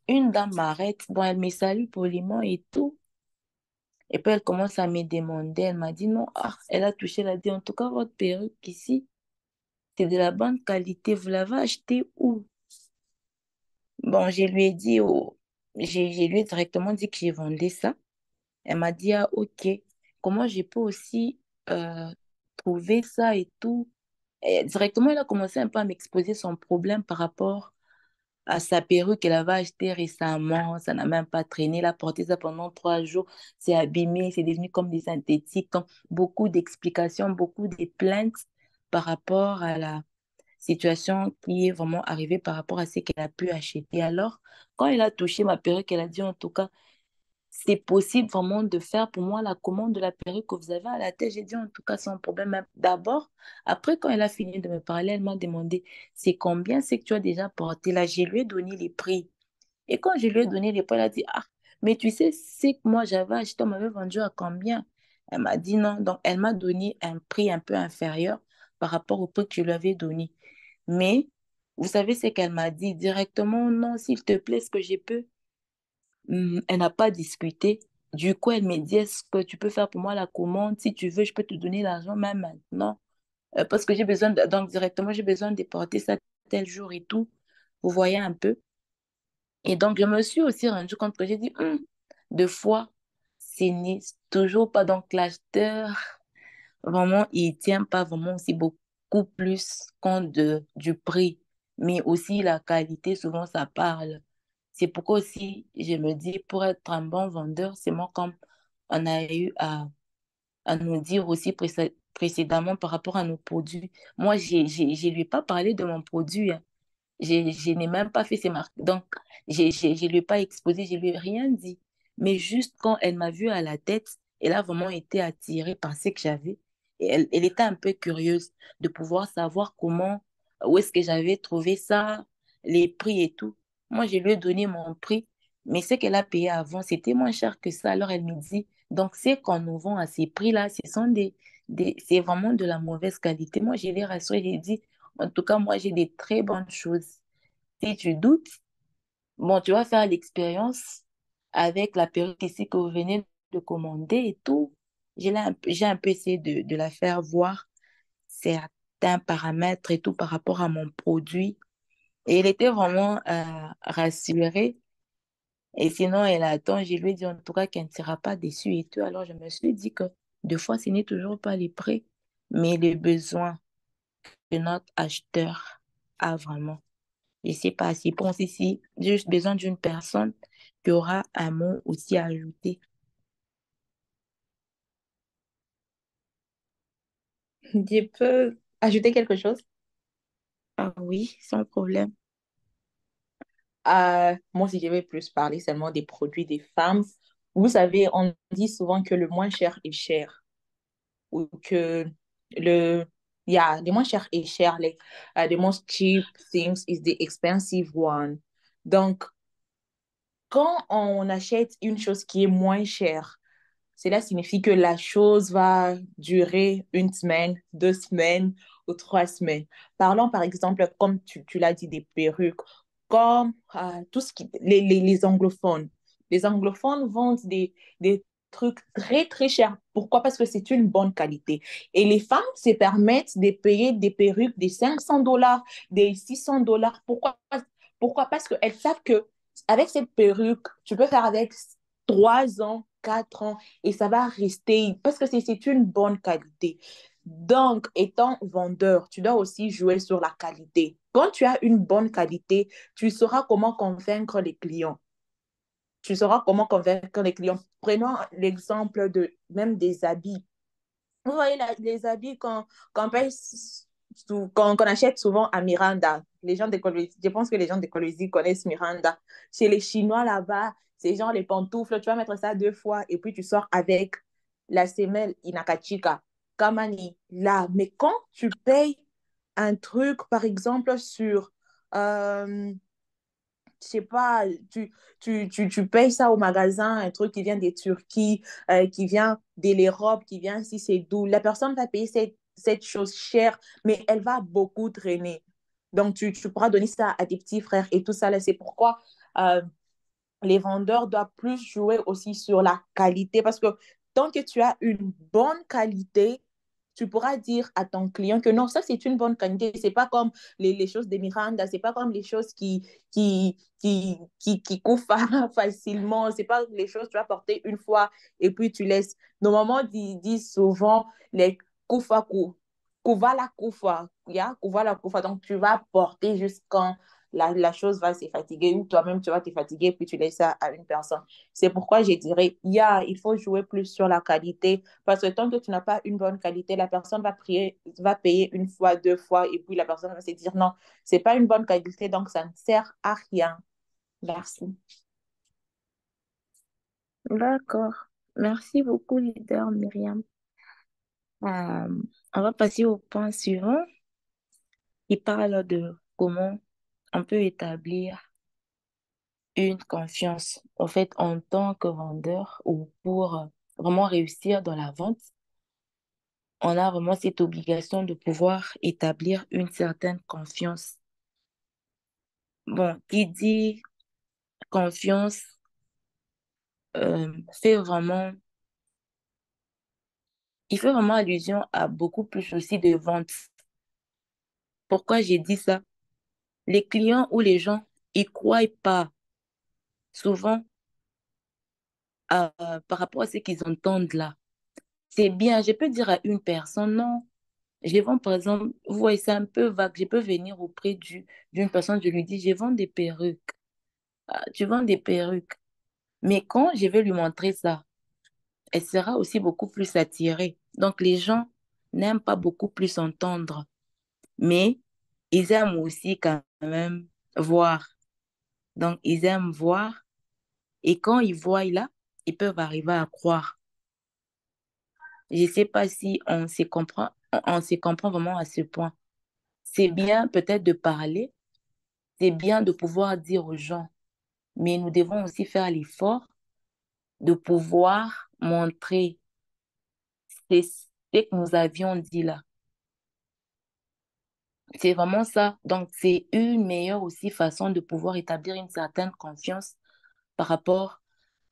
Une dame m'arrête, bon, elle me salue poliment et tout. Et puis elle commence à me demander, elle m'a dit non, ah, elle a touché, elle a dit en tout cas, votre perruque ici, c'est de la bonne qualité, vous l'avez achetée où? Bon, je lui ai dit, oh, je lui ai directement dit que j'ai vendu ça. Elle m'a dit, ah, ok, comment je peux aussi trouver ça et tout? Et directement, elle a commencé un peu à m'exposer son problème par rapport à sa perruque qu'elle avait achetée récemment. Ça n'a même pas traîné. Elle a porté ça pendant 3 jours. C'est abîmé, c'est devenu comme des synthétiques. Donc, beaucoup d'explications, beaucoup de plaintes par rapport à la situation qui est vraiment arrivée par rapport à ce qu'elle a pu acheter. Alors, quand elle a touché ma perruque, elle a dit en tout cas, c'est possible vraiment de faire pour moi la commande de la perruque que vous avez à la tête. J'ai dit en tout cas sans problème. Mais d'abord, après quand elle a fini de me parler, elle m'a demandé c'est combien c'est que tu as déjà porté là. Je lui ai donné les prix. Et quand je lui ai donné les prix, elle a dit ah, mais tu sais, c'est que moi j'avais acheté, on m'avait vendu à combien? Elle m'a dit non. Donc elle m'a donné un prix un peu inférieur par rapport au prix que je lui avais donné. Mais vous savez ce qu'elle m'a dit directement, non, s'il te plaît, est-ce que je peux? Elle n'a pas discuté. Du coup, elle me dit, est-ce que tu peux faire pour moi la commande? Si tu veux, je peux te donner l'argent même maintenant. Parce que j'ai besoin, donc directement, j'ai besoin de porter ça tel jour et tout. Vous voyez un peu. Et donc, je me suis aussi rendu compte que j'ai dit, deux fois, ce n'est toujours pas. Donc, l'acheteur, vraiment, il tient pas vraiment aussi beaucoup plus compte du prix, mais aussi la qualité, souvent ça parle. C'est pourquoi aussi, je me dis, pour être un bon vendeur, c'est moi comme on a eu à nous dire aussi précédemment par rapport à nos produits. Moi, je lui ai pas parlé de mon produit, hein. Je n'ai même pas fait ses marques. Donc, je ne lui ai pas exposé, je ne lui ai rien dit. Mais juste quand elle m'a vue à la tête, elle a vraiment été attirée par ce que j'avais. Et elle était un peu curieuse de pouvoir savoir comment, où est-ce que j'avais trouvé ça, les prix et tout. Moi, je lui ai donné mon prix, mais ce qu'elle a payé avant, c'était moins cher que ça. Alors, elle me dit, donc, c'est qu'on nous vend à ces prix-là, ce sont c'est vraiment de la mauvaise qualité. Moi, je l'ai rassurée, j'ai dit, en tout cas, moi, j'ai des très bonnes choses. Si tu doutes, bon, tu vas faire l'expérience avec la perruque ici que vous venez de commander et tout. J'ai un peu essayé de la faire voir certains paramètres et tout par rapport à mon produit. Et elle était vraiment rassurée. Et sinon, elle attend. Je lui ai dit en tout cas qu'elle ne sera pas déçue et tout. Alors, je me suis dit que deux fois, ce n'est toujours pas les prix, mais les besoins que notre acheteur a vraiment. Je sais pas, si pense ici, j'ai juste besoin d'une personne qui aura un mot aussi à ajouter. Je peux ajouter quelque chose? Ah oui, sans problème. Moi, si je vais plus parler seulement des produits des femmes, vous savez, on dit souvent que le moins cher est cher ou que le, yeah, the moins cher est cher, like, the most cheap things is the expensive one. Donc, quand on achète une chose qui est moins chère, cela signifie que la chose va durer une semaine, 2 semaines ou 3 semaines. Parlons par exemple, comme tu l'as dit, des perruques, comme tout ce qui, les anglophones. Les anglophones vendent des trucs très, très chers. Pourquoi? Parce que c'est une bonne qualité. Et les femmes se permettent de payer des perruques de $500, des $600. Pourquoi? Parce qu'elles savent que avec cette perruque, tu peux faire avec 3 ans, 4 ans, et ça va rester parce que c'est une bonne qualité. Donc, étant vendeur, tu dois aussi jouer sur la qualité. Quand tu as une bonne qualité, tu sauras comment convaincre les clients. Tu sauras comment convaincre les clients. Prenons l'exemple de même des habits. Vous voyez, les habits qu'on achète souvent à Miranda. Les gens de Colombie, je pense que les gens de Colombie connaissent Miranda. Chez les Chinois là-bas, c'est genre les pantoufles, tu vas mettre ça 2 fois et puis tu sors avec la semelle Inakachika, Kamani, là. Mais quand tu payes un truc, par exemple, sur, je sais pas, tu payes ça au magasin, un truc qui vient des Turquie, qui vient de l'Europe, qui vient si c'est doux. La personne va payer cette chose chère, mais elle va beaucoup traîner. Donc, tu pourras donner ça à tes petits frères et tout ça. Là, c'est pourquoi euh, les vendeurs doivent plus jouer aussi sur la qualité parce que tant que tu as une bonne qualité, tu pourras dire à ton client que non, ça c'est une bonne qualité. C'est pas comme les choses de Miranda, c'est pas comme les choses qui coupent facilement. C'est pas les choses que tu vas porter une fois et puis tu laisses. Normalement, ils disent souvent les kufaku. Kuvala kufa, kuvala kufa. Donc, tu vas porter jusqu'à la chose va se fatiguer ou toi-même, tu vas te fatiguer puis tu laisses ça à une personne. C'est pourquoi je dirais, il faut jouer plus sur la qualité parce que tant que tu n'as pas une bonne qualité, la personne va payer une fois, deux fois et puis la personne va se dire non, c'est pas une bonne qualité, donc ça ne sert à rien. Merci. D'accord. Merci beaucoup, leader Myriam. Euh, on va passer au point suivant. Il parle de comment on peut établir une confiance. En fait, en tant que vendeur ou pour vraiment réussir dans la vente, on a vraiment cette obligation de pouvoir établir une certaine confiance. Bon, qui dit confiance fait vraiment, il fait vraiment allusion à beaucoup plus aussi de ventes. Pourquoi j'ai dit ça? Les clients ou les gens, ils croient pas souvent par rapport à ce qu'ils entendent là. C'est bien, je peux dire à une personne, non, je vends par exemple, vous voyez, c'est un peu vague, je peux venir auprès d'une personne, je lui dis, je vends des perruques. Ah, tu vends des perruques. Mais quand je vais lui montrer ça, elle sera aussi beaucoup plus attirée. Donc les gens n'aiment pas beaucoup plus entendre, mais ils aiment aussi quand même voir. Donc ils aiment voir et quand ils voient là, ils peuvent arriver à croire. Je ne sais pas si on se comprend vraiment à ce point. C'est bien peut-être de parler, c'est bien de pouvoir dire aux gens, mais nous devons aussi faire l'effort de pouvoir montrer ce que nous avions dit là. C'est vraiment ça. Donc, c'est une meilleure aussi façon de pouvoir établir une certaine confiance par rapport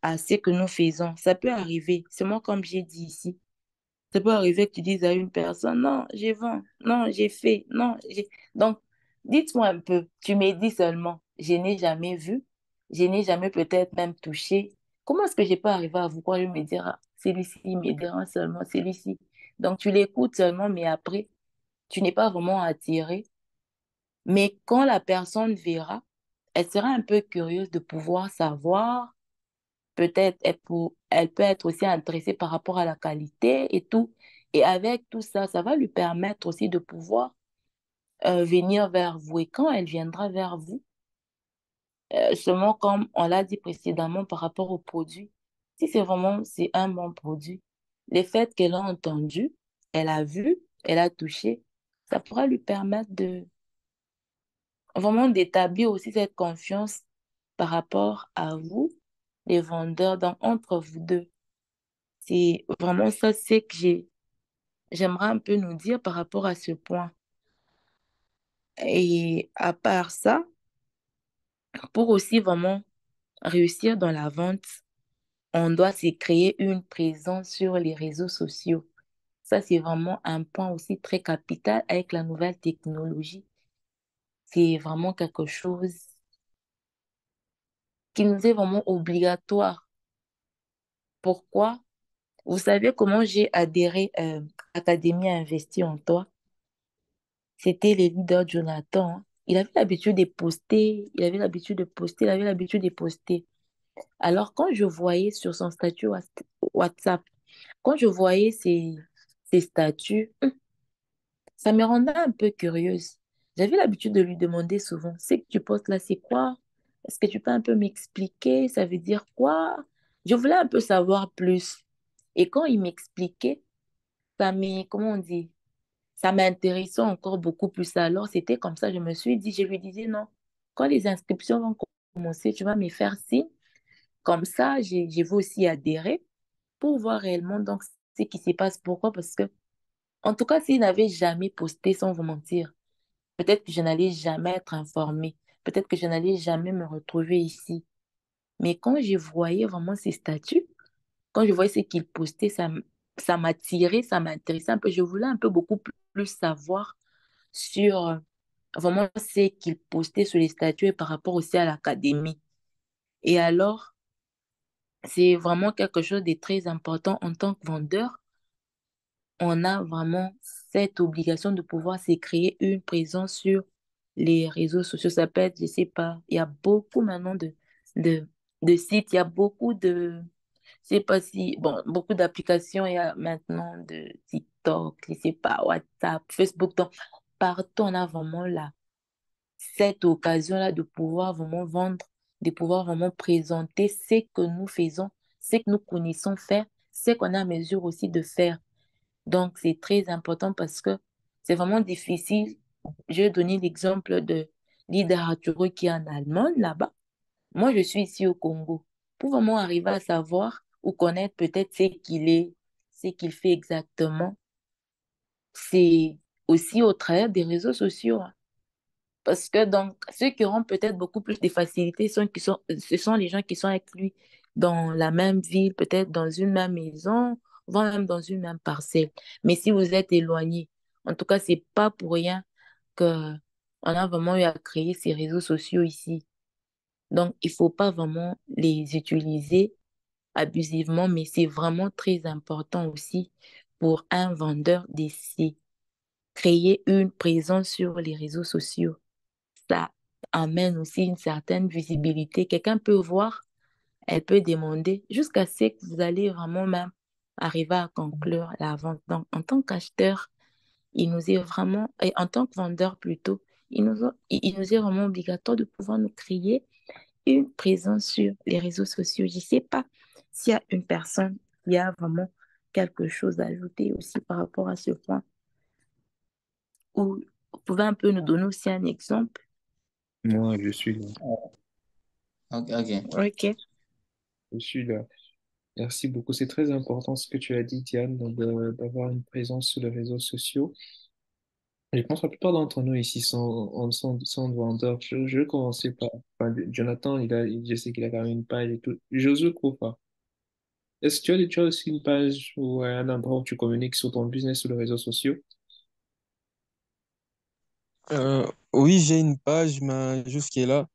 à ce que nous faisons. Ça peut arriver, c'est moi comme j'ai dit ici. Ça peut arriver que tu dises à une personne, non, j'ai vends, non, j'ai fait, non, j'ai... Donc, dites-moi un peu, tu me dis seulement, je n'ai jamais vu, je n'ai jamais peut-être même touché. Comment est-ce que je peux arriver à vous croire et me dire, ah, celui-ci il me dérange seulement, celui-ci. Donc, tu l'écoutes seulement, mais après, tu n'es pas vraiment attiré. Mais quand la personne verra, elle sera un peu curieuse de pouvoir savoir. Peut-être elle peut être aussi intéressée par rapport à la qualité et tout. Et avec tout ça, ça va lui permettre aussi de pouvoir venir vers vous. Et quand elle viendra vers vous, seulement comme on l'a dit précédemment par rapport au produit, si c'est un bon produit, les faits qu'elle a entendus, elle a vu, elle a touché, ça pourra lui permettre de vraiment d'établir aussi cette confiance par rapport à vous, les vendeurs, donc entre vous deux. C'est vraiment ça, c'est que j'aimerais un peu nous dire par rapport à ce point. Et à part ça, pour aussi vraiment réussir dans la vente, on doit se créer une présence sur les réseaux sociaux. Ça, c'est vraiment un point aussi très capital avec la nouvelle technologie. C'est vraiment quelque chose qui nous est vraiment obligatoire. Pourquoi? Vous savez comment j'ai adhéré à Académie à investir en toi? C'était le leader Jonathan, hein. Il avait l'habitude de poster, il avait l'habitude de poster, il avait l'habitude de poster. Alors, quand je voyais sur son statut WhatsApp, quand je voyais ses statuts, ça me rendait un peu curieuse. J'avais l'habitude de lui demander souvent, c'est que tu postes là, c'est quoi? Est-ce que tu peux un peu m'expliquer? Ça veut dire quoi? Je voulais un peu savoir plus. Et quand il m'expliquait, comment on dit? Ça m'intéressait encore beaucoup plus. Alors, c'était comme ça, je me suis dit, je lui disais non. Quand les inscriptions vont commencer, tu vas me faire signe. Comme ça, je vais aussi adhérer pour voir réellement donc ce qui se passe. Pourquoi? Parce que, en tout cas, s'il n'avait jamais posté, sans vous mentir, peut-être que je n'allais jamais être informée. Peut-être que je n'allais jamais me retrouver ici. Mais quand je voyais vraiment ses statuts, quand je voyais ce qu'il postait, ça m'attirait, ça m'intéressait un peu. Je voulais un peu beaucoup plus savoir sur vraiment ce qu'il postait sur les statuts et par rapport aussi à l'académie. Et alors, c'est vraiment quelque chose de très important en tant que vendeur on a vraiment cette obligation de pouvoir se créer une présence sur les réseaux sociaux. Ça peut être, je sais pas, il y a beaucoup maintenant de, de sites, il y a beaucoup de, je sais pas si, bon, beaucoup d'applications, il y a maintenant de TikTok, je sais pas, WhatsApp, Facebook, donc partout on a vraiment là, cette occasion-là de pouvoir vraiment vendre, de pouvoir vraiment présenter ce que nous faisons, ce que nous connaissons faire, ce qu'on est à mesure aussi de faire. Donc, c'est très important parce que c'est vraiment difficile. Je vais donner l'exemple de Lida Hathuru qui est en Allemagne là-bas. Moi, je suis ici au Congo. Pour vraiment arriver à savoir ou connaître peut-être ce qu'il est, ce qu'il fait exactement, c'est aussi au travers des réseaux sociaux, hein. Parce que donc, ceux qui auront peut-être beaucoup plus de facilité ce sont les gens qui sont avec lui dans la même ville, peut-être dans une même maison, voire même dans une même parcelle. Mais si vous êtes éloigné, en tout cas, c'est pas pour rien que on a vraiment eu à créer ces réseaux sociaux ici. Donc, il faut pas vraiment les utiliser abusivement, mais c'est vraiment très important aussi pour un vendeur d'essai. Créer une présence sur les réseaux sociaux, ça amène aussi une certaine visibilité. Quelqu'un peut voir, elle peut demander, jusqu'à ce que vous allez vraiment même arriver à conclure la vente. Donc, en tant qu'acheteur, il nous est vraiment, et en tant que vendeur plutôt, il nous est vraiment obligatoire de pouvoir nous créer une présence sur les réseaux sociaux. Je ne sais pas s'il y a une personne qui a vraiment quelque chose à ajouter aussi par rapport à ce point, ou vous pouvez un peu nous donner aussi un exemple. Moi, je suis là. Ok, ok. Ok. Je suis là. Merci beaucoup. C'est très important ce que tu as dit, Diane, donc d'avoir une présence sur les réseaux sociaux. Je pense que la plupart d'entre nous ici sont vendeurs. Je vais commencer par, Jonathan, je sais qu'il a quand même une page et tout. Josué pas. Est-ce que tu as aussi une page ou un endroit où tu communiques sur ton business sur les réseaux sociaux? Oui, j'ai une page, mais jusque-là,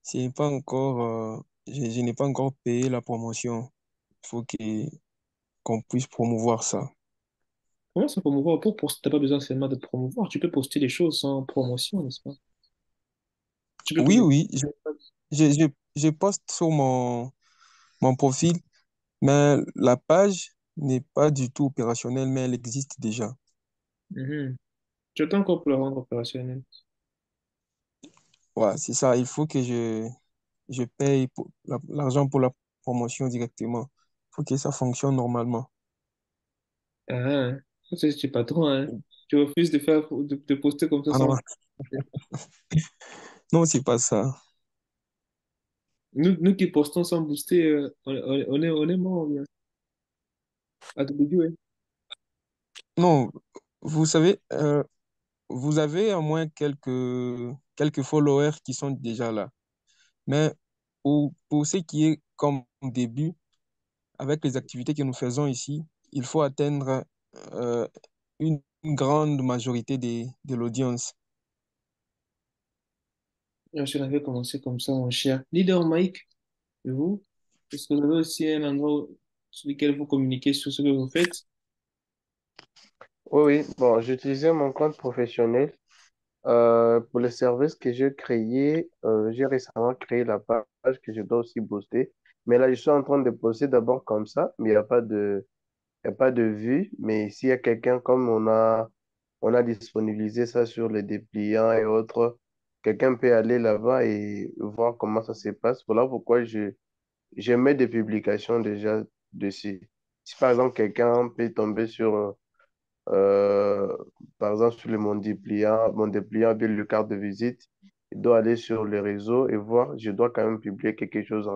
c'est pas encore, je n'ai pas encore payé la promotion. Il faut qu'on puisse promouvoir ça. Comment ça promouvoir? Pour poster, t'as pas besoin seulement de promouvoir. Tu peux poster des choses sans promotion, n'est-ce pas? Tu peux Oui, communiquer. oui, je poste sur mon profil, mais la page n'est pas du tout opérationnelle, mais elle existe déjà. Mhm. Tu attends encore pour le rendre opérationnel. Ouais, c'est ça. Il faut que je paye l'argent pour la promotion directement. Il faut que ça fonctionne normalement. Ah, hein. Tu es patron, hein. Tu refuses de poster comme ça Ah sans. non, non, c'est pas ça. Nous qui postons sans booster, on est mort, bien. À tout début, ouais. Non, vous savez, vous avez au moins quelques followers qui sont déjà là. Mais pour ce qui est comme début, avec les activités que nous faisons ici, il faut atteindre euh, une grande majorité de l'audience. Je l'avais commencé comme ça, mon cher. Leader Mike, et vous, est-ce que vous avez aussi un endroit sur lequel vous communiquez sur ce que vous faites? Oui, oui. Bon, j'utilisais mon compte professionnel pour le service que j'ai créé. J'ai récemment créé la page que je dois aussi booster. Mais là, je suis en train de poster d'abord comme ça, mais il y a pas de vue. Mais s'il y a quelqu'un, comme on a disponibilisé ça sur les dépliants et autres, quelqu'un peut aller là-bas et voir comment ça se passe. Voilà pourquoi je mets des publications déjà dessus. Si par exemple quelqu'un peut tomber sur euh, par exemple, sur mon dépliant bien le carte de visite, il doit aller sur les réseaux et voir, je dois quand même publier quelque chose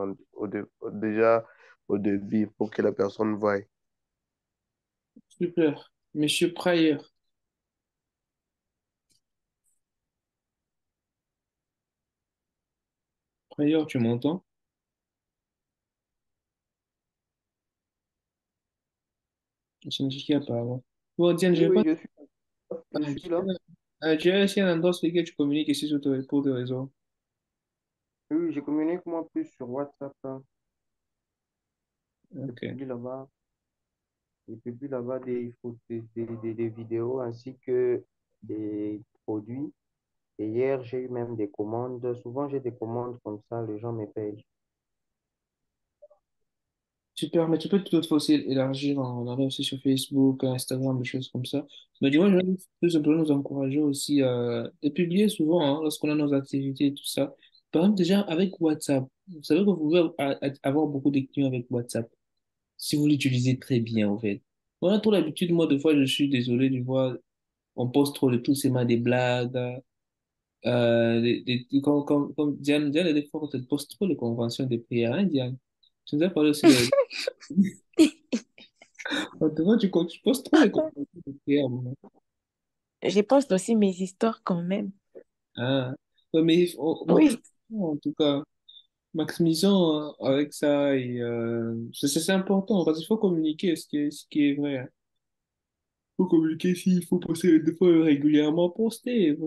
déjà au début pour que la personne voie. Super. Monsieur Pryor. Pryor, tu m'entends? Je ne sais pas apparemment. Bon, Diane, je Oui, vais pas. oui, je Ah, suis là. tu as aussi un endroit sur lequel tu communiques ici pour tes réseaux. Oui, je communique moi plus sur WhatsApp, hein. Je Ok. publie là-bas. Ils publient là-bas des, des vidéos ainsi que des produits. Et hier, j'ai eu même des commandes. Souvent, j'ai des commandes comme ça, les gens me payent. Super, mais tu peux toutefois aussi élargir en allant aussi sur Facebook, Instagram, des choses comme ça. Mais dis-moi, je vais tout simplement nous encourager aussi à publier souvent hein, lorsqu'on a nos activités et tout ça. Par exemple, déjà avec WhatsApp, vous savez que vous pouvez avoir beaucoup de clients avec WhatsApp si vous l'utilisez très bien en fait. On a trop l'habitude, moi, des fois, je suis désolé de voir, on poste trop de tout, c'est mal des blagues. Comme Diane, des fois, quand elle poste trop les conventions des prières, hein, Diane. Tu nous as parlé aussi de Maintenant, tu poses trop les commentaires de prière, moi. Je poste aussi mes histoires quand même. Ah. Ouais, mais Oui. maximisons, en tout cas, maximisons avec ça et c'est important parce qu'il faut communiquer ce qui est vrai. Il faut communiquer s'il faut poster des fois régulièrement, poster. Et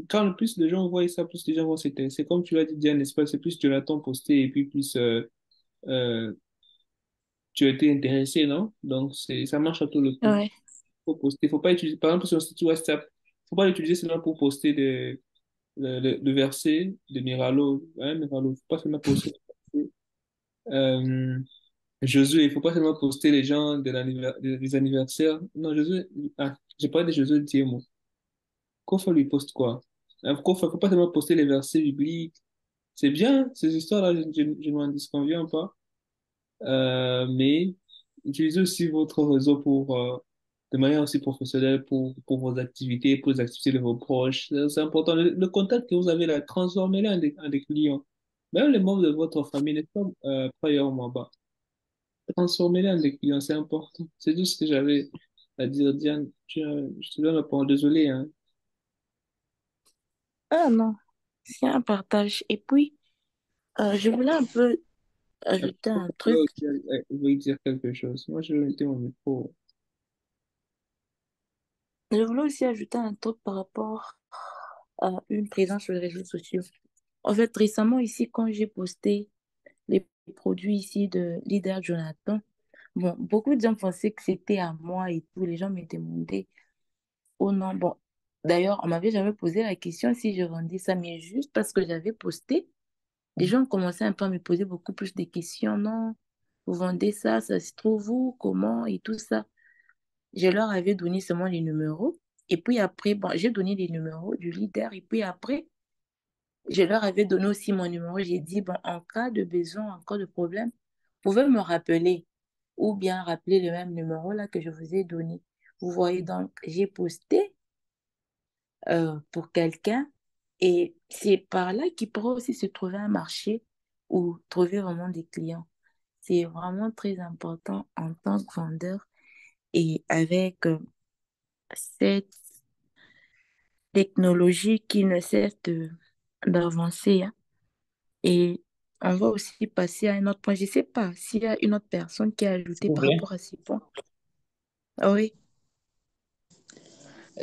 quand le plus les gens voient ça, plus les gens vont s'intéresser. Comme tu l'as dit, Diane, n'est-ce pas? C'est plus tu l'attends poster et puis plus euh, tu as été intéressé, non? Donc, ça marche à tout le coup. Ouais. Faut poster. Faut pas utiliser, par exemple, sur le statut WhatsApp, faut pas l'utiliser seulement pour poster le verset de Miralo. Hein, Miralo, faut pas seulement poster le verset. Josué, il faut pas seulement poster les gens des anniversaires. Non, Josué, j'ai parlé de Josué Diemo. Kofa lui poste quoi? Kofa, faut pas seulement poster les versets bibliques. C'est bien, ces histoires-là, je ne m'en disconviens pas. Mais utilisez aussi votre réseau de manière aussi professionnelle pour vos activités, pour les activités de vos proches. C'est important. Le contact que vous avez là, transformez-le en des clients. Même les membres de votre famille, n'est pas prieur là-bas. Transformez-les en des clients, c'est important. C'est tout ce que j'avais à dire, Diane. Je te donne la parole. Désolé, hein. Ah non, c'est un partage. Et puis, je voulais un peu Après, ajouter un là truc. aussi, vous voulez dire quelque chose. Moi, je vais mettre mon micro. Je voulais aussi ajouter un truc par rapport à une présence sur les réseaux sociaux. En fait, récemment, ici, quand j'ai posté les produits ici de Leader Jonathan, bon, beaucoup de gens pensaient que c'était à moi et tout. Les gens me demandaient, oh non, bon. D'ailleurs, on m'avait jamais posé la question si je vendais ça, mais juste parce que j'avais posté, les gens commençaient un peu à me poser beaucoup plus de questions. Non, vous vendez ça, ça se trouve où, comment et tout ça. Je leur avais donné seulement les numéros. Et puis après, bon, j'ai donné les numéros du leader. Et puis après, je leur avais donné aussi mon numéro. J'ai dit, bon, en cas de besoin, en cas de problème, vous pouvez me rappeler ou bien rappeler le même numéro là que je vous ai donné. Vous voyez donc, j'ai posté pour quelqu'un et c'est par là qu'il pourra aussi se trouver un marché ou trouver vraiment des clients. C'est vraiment très important en tant que vendeur et avec cette technologie qui ne cesse d'avancer, hein. Et on va aussi passer à un autre point. Je ne sais pas s'il y a une autre personne qui a S'il ajouté vous par plaît. rapport à ces points. Ah oui,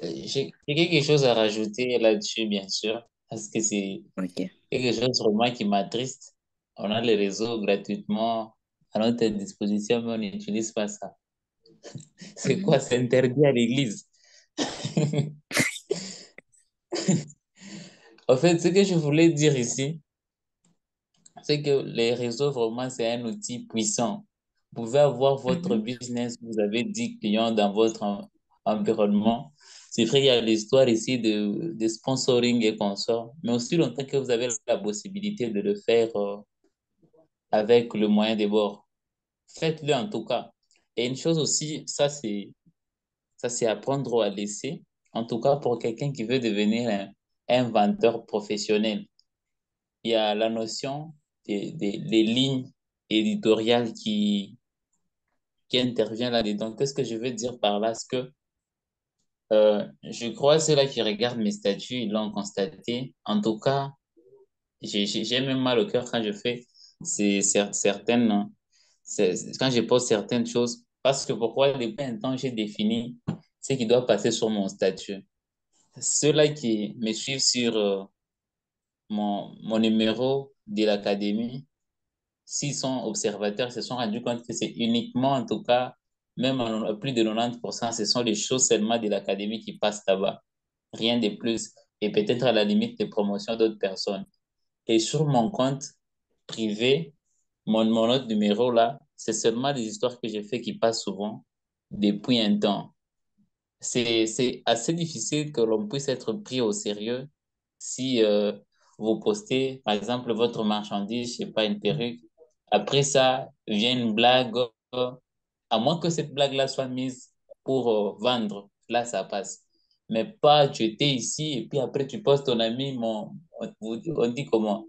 J'ai quelque chose à rajouter là-dessus, bien sûr, parce que c'est ok. quelque chose vraiment qui m'attriste. On a les réseaux gratuitement à notre disposition, mais on n'utilise pas ça. C'est Mhm. quoi? C'est interdit à l'église. En fait, ce que je voulais dire ici, c'est que les réseaux, vraiment, c'est un outil puissant. Vous pouvez avoir votre Mhm. business, vous avez 10 clients dans votre environnement. C'est vrai, il y a l'histoire ici de sponsoring et consorts, mais aussi longtemps que vous avez la possibilité de le faire avec le moyen des bords. Faites-le en tout cas. Et une chose aussi, ça c'est apprendre à laisser, en tout cas pour quelqu'un qui veut devenir un vendeur professionnel. Il y a la notion des lignes éditoriales qui intervient là-dedans. Qu'est-ce que je veux dire par là? C'est que je crois ceux-là qui regardent mes statuts, ils l'ont constaté. En tout cas, j'ai même mal au cœur quand je fais certaines, quand je pose certaines choses. Parce que pourquoi, depuis un temps, j'ai défini ce qui doit passer sur mon statut. Ceux-là qui me suivent sur mon numéro de l'académie, s'ils sont observateurs, se sont rendus compte que c'est uniquement, en tout cas, même à plus de 90%, ce sont les choses seulement de l'académie qui passent là-bas. Rien de plus. Et peut-être à la limite des promotions d'autres personnes. Et sur mon compte privé, mon autre numéro là, c'est seulement des histoires que j'ai fait qui passent souvent depuis un temps. C'est assez difficile que l'on puisse être pris au sérieux si vous postez, par exemple, votre marchandise, je sais pas, une perruque. Après ça, vient une blague, à moins que cette blague-là soit mise pour vendre, là, ça passe. Mais pas jeter ici et puis après tu postes ton ami, on dit comment?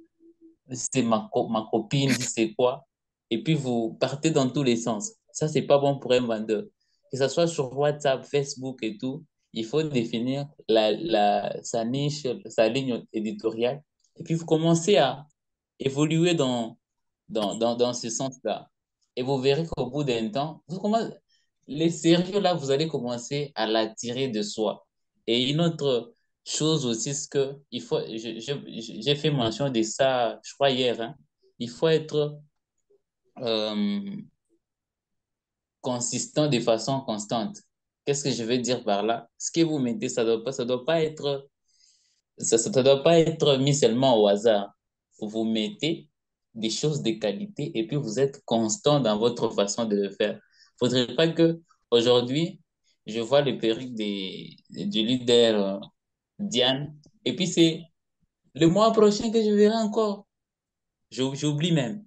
C'est ma copine, dit c'est quoi? Et puis vous partez dans tous les sens. Ça, c'est pas bon pour un vendeur. Que ce soit sur WhatsApp, Facebook et tout, il faut définir sa niche, sa ligne éditoriale. Et puis vous commencez à évoluer dans ce sens-là. Et vous verrez qu'au bout d'un temps, les sérieux là, vous allez commencer à l'attirer de soi. Et une autre chose aussi, c'est que j'ai fait mention de ça, je crois hier, hein. Il faut être euh, consistant de façon constante. Qu'est-ce que je veux dire par là? Ce que vous mettez, ça doit pas être ça doit pas être mis seulement au hasard. Vous mettez des choses de qualité et puis vous êtes constant dans votre façon de le faire. Faudrait pas que aujourd'hui, je vois le perruque du leader Diane et puis c'est le mois prochain que je verrai encore. J'oublie même.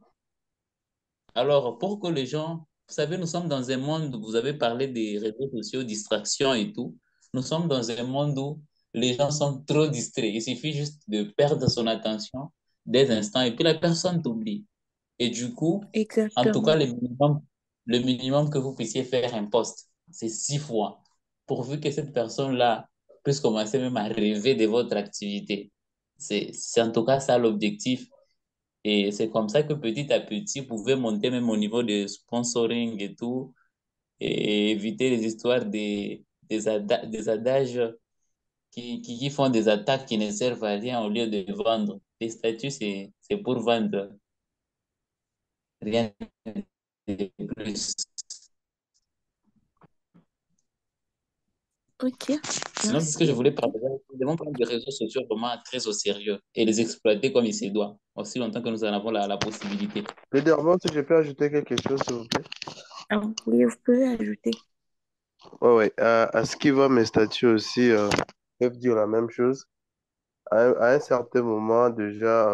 Alors, pour que les gens, vous savez, nous sommes dans un monde où vous avez parlé des réseaux sociaux, distractions et tout. Nous sommes dans un monde où les gens sont trop distraits. Il suffit juste de perdre son attention des instants et puis la personne t'oublie. Et du coup, en tout cas, Exactement. le minimum que vous puissiez faire un post, c'est 6 fois, pourvu que cette personne-là puisse commencer même à rêver de votre activité. C'est en tout cas ça l'objectif. Et c'est comme ça que petit à petit, vous pouvez monter même au niveau de sponsoring et tout, et éviter les histoires des adages qui font des attaques qui ne servent à rien au lieu de vendre. Les statuts, c'est pour vendre, rien de plus. Ok, Sinon, c'est ce que je merci voulais beaucoup. partager. Nous devons prendre les réseaux sociaux vraiment très au sérieux et les exploiter comme il se doit, aussi longtemps que nous en avons la possibilité. Leaderman, si je peux ajouter quelque chose, s'il vous plaît. Ah, oui, vous pouvez ajouter. Ouais, ouais. À ce qui va, mes statuts aussi peuvent dire la même chose. À un certain moment, déjà,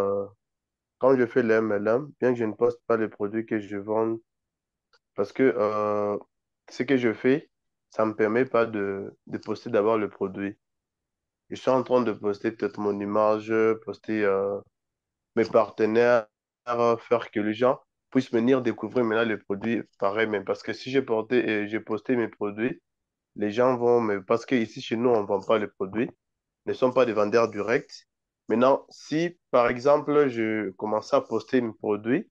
quand je fais le MLM, bien que je ne poste pas les produits que je vends, parce que ce que je fais, ça ne me permet pas de poster d'abord le produit. Je suis en train de poster peut-être mon image, poster mes partenaires, faire que les gens puissent venir découvrir maintenant les produits pareil même. Parce que si j'ai posté mes produits, les gens vont, mais parce que ici chez nous, on ne vend pas les produits, ne sont pas des vendeurs directs. Maintenant, si par exemple, je commence à poster mes produits,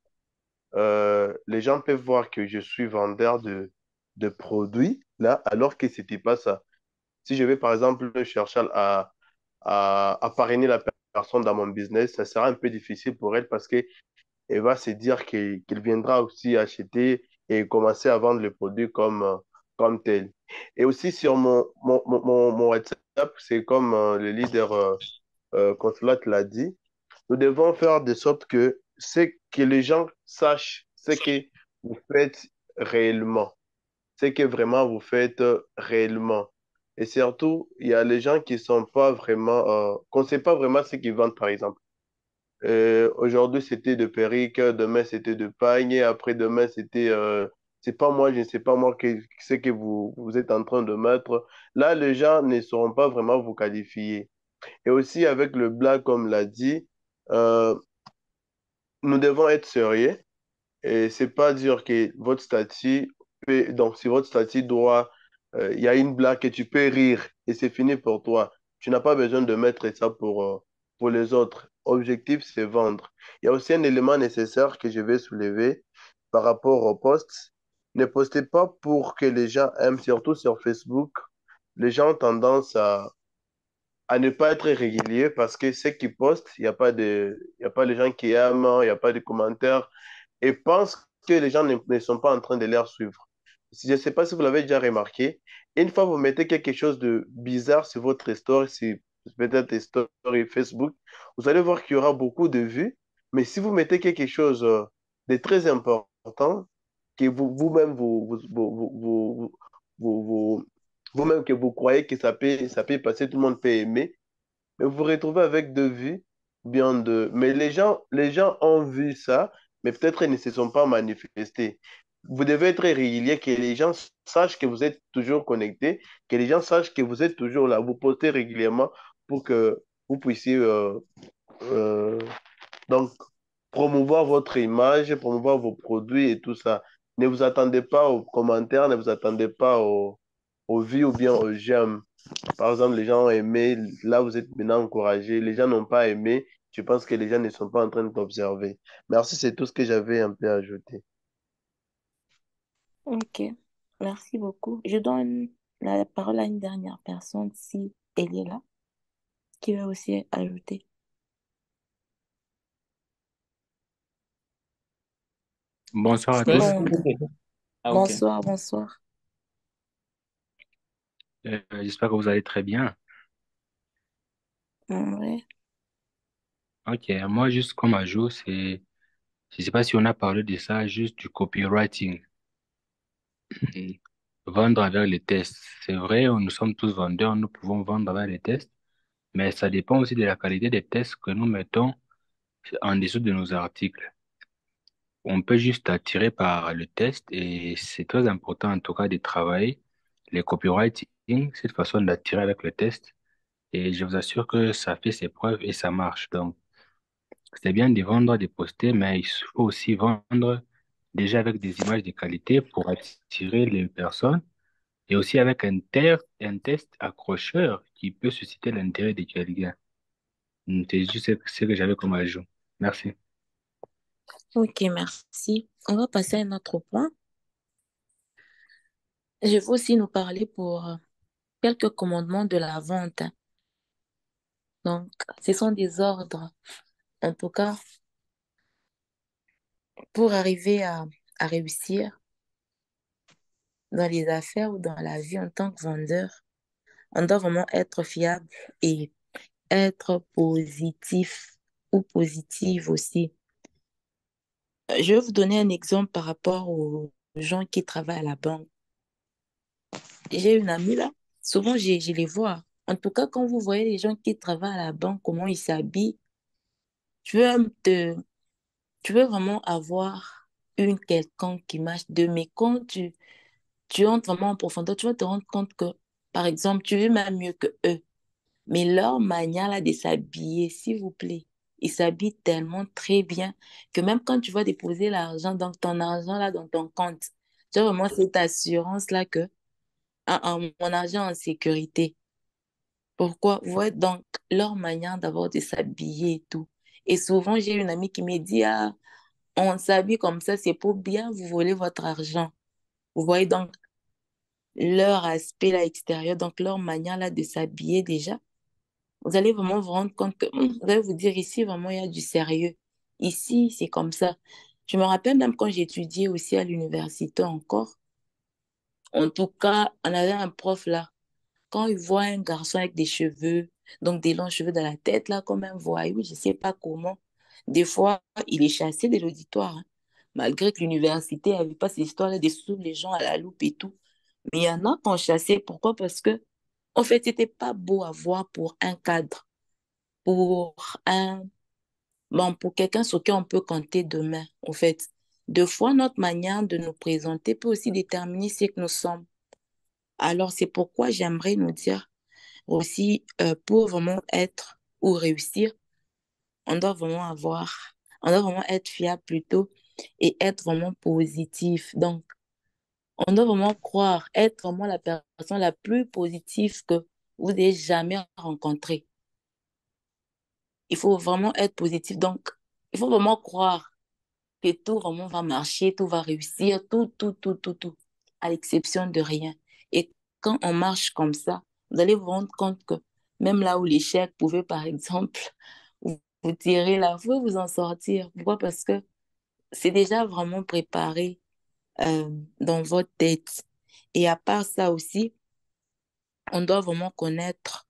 les gens peuvent voir que je suis vendeur de produits là, alors que c'était pas ça. Si je vais par exemple chercher à parrainer la personne dans mon business, ça sera un peu difficile pour elle parce qu'elle va se dire qu'elle viendra aussi acheter et commencer à vendre le produit comme tel. Et aussi sur mon WhatsApp, c'est comme le leader Consulat l'a dit, nous devons faire de sorte que c'est que les gens sachent ce que vous faites réellement, ce que vraiment vous faites réellement. Et surtout, il y a les gens qui sont pas vraiment, qu'on ne sait pas vraiment ce qu'ils vendent, par exemple. Aujourd'hui, c'était de perruque, demain, c'était de pagne, après-demain, c'est pas moi, je ne sais pas moi ce que vous êtes en train de mettre. Là, les gens ne sauront pas vraiment vous qualifier. Et aussi, avec le blague, comme l'a dit, euh, nous devons être sérieux. Et c'est pas dire que votre statut donc si votre statut doit, il y a une blague et tu peux rire et c'est fini pour toi. Tu n'as pas besoin de mettre ça pour les autres. Objectif, c'est vendre. Il y a aussi un élément nécessaire que je vais soulever par rapport au post. Ne postez pas pour que les gens aiment, surtout sur Facebook. Les gens ont tendance à ne pas être réguliers parce que ceux qui postent, il y a pas les gens qui aiment, il n'y a pas de commentaires et pensent que les gens ne sont pas en train de les suivre. je ne sais pas si vous l'avez déjà remarqué, une fois vous mettez quelque chose de bizarre sur votre story, c'est peut-être story Facebook, vous allez voir qu'il y aura beaucoup de vues. Mais si vous mettez quelque chose de très important, que vous-même vous-même que vous croyez que ça peut passer, tout le monde peut aimer, mais vous vous retrouvez avec deux vues, bien deux. Mais les gens ont vu ça, mais peut-être ils ne se sont pas manifestés. Vous devez être régulier, que les gens sachent que vous êtes toujours connecté, que les gens sachent que vous êtes toujours là. Vous postez régulièrement pour que vous puissiez euh, donc promouvoir votre image, promouvoir vos produits et tout ça. Ne vous attendez pas aux commentaires, ne vous attendez pas aux vues ou bien aux j'aime. Par exemple, les gens ont aimé, là vous êtes maintenant encouragé. Les gens n'ont pas aimé, je pense que les gens ne sont pas en train de t'observer. Merci, c'est tout ce que j'avais un peu ajouté. Ok, merci beaucoup. Je donne la parole à une dernière personne si elle est là, qui va aussi ajouter. Bonsoir à tous. Bon, Ah, ok. bonsoir, bonsoir. J'espère que vous allez très bien. Ouais. Ok, moi, juste comme ajout, je sais pas si on a parlé de ça, juste du copywriting. Vendre avec les tests. C'est vrai, nous sommes tous vendeurs, nous pouvons vendre avec les tests, mais ça dépend aussi de la qualité des tests que nous mettons en dessous de nos articles. On peut juste attirer par le test et c'est très important en tout cas de travailler les copywriting, cette façon d'attirer avec le test. Et je vous assure que ça fait ses preuves et ça marche. Donc, c'est bien de vendre, de poster, mais il faut aussi vendre déjà avec des images de qualité pour attirer les personnes et aussi avec un test accrocheur qui peut susciter l'intérêt de quelqu'un. C'est juste ce que j'avais comme ajout. Merci. Ok, merci. On va passer à un autre point. Je vais aussi nous parler pour quelques commandements de la vente. Donc, ce sont des ordres. En tout cas, pour arriver à réussir dans les affaires ou dans la vie en tant que vendeur, on doit vraiment être fiable et être positif ou positive aussi. Je vais vous donner un exemple par rapport aux gens qui travaillent à la banque. J'ai une amie là, souvent je les vois. En tout cas, quand vous voyez les gens qui travaillent à la banque, comment ils s'habillent, tu veux te, tu veux vraiment avoir une quelconque image de, mais quand tu entres vraiment en profondeur, tu vas te rendre compte que, par exemple, tu es même mieux que eux. Mais leur manière là de s'habiller, s'il vous plaît, ils s'habillent tellement très bien que même quand tu vas déposer l'argent, donc ton argent là dans ton compte, tu as vraiment cette assurance là que mon argent est en sécurité. Pourquoi? Ouais, donc leur manière d'avoir de s'habiller et tout. Et souvent, j'ai une amie qui me dit, ah, on s'habille comme ça, c'est pour bien vous voler votre argent. Vous voyez donc leur aspect là extérieur, donc leur manière là de s'habiller déjà. Vous allez vraiment vous rendre compte que, vous allez vous dire ici, vraiment, il y a du sérieux. Ici, c'est comme ça. Je me rappelle même quand j'étudiais aussi à l'université encore, en tout cas, on avait un prof là, quand il voit un garçon avec des cheveux, donc des longs cheveux dans la tête là, comme un voyou, je sais pas comment, des fois, il est chassé de l'auditoire, hein. Malgré que l'université n'avait pas ces histoires-là de suivre les gens à la loupe et tout. Mais il y en a qui ont chassé. Pourquoi? Parce que, en fait, c'était pas beau à voir pour un cadre, pour un bon, pour quelqu'un sur qui on peut compter demain, en fait. Deux fois, notre manière de nous présenter peut aussi déterminer ce que nous sommes. Alors, c'est pourquoi j'aimerais nous dire aussi, pour vraiment être ou réussir, on doit vraiment être fiable plutôt et être vraiment positif. Donc, on doit vraiment croire, être vraiment la personne la plus positive que vous ayez jamais rencontrée. Il faut vraiment être positif. Donc, il faut vraiment croire que tout vraiment va marcher, tout va réussir, tout, à l'exception de rien. Et quand on marche comme ça, vous allez vous rendre compte que même là où l'échec pouvait, par exemple, vous tirer là, vous pouvez vous en sortir. Pourquoi? Parce que c'est déjà vraiment préparé dans votre tête. Et à part ça aussi, on doit vraiment connaître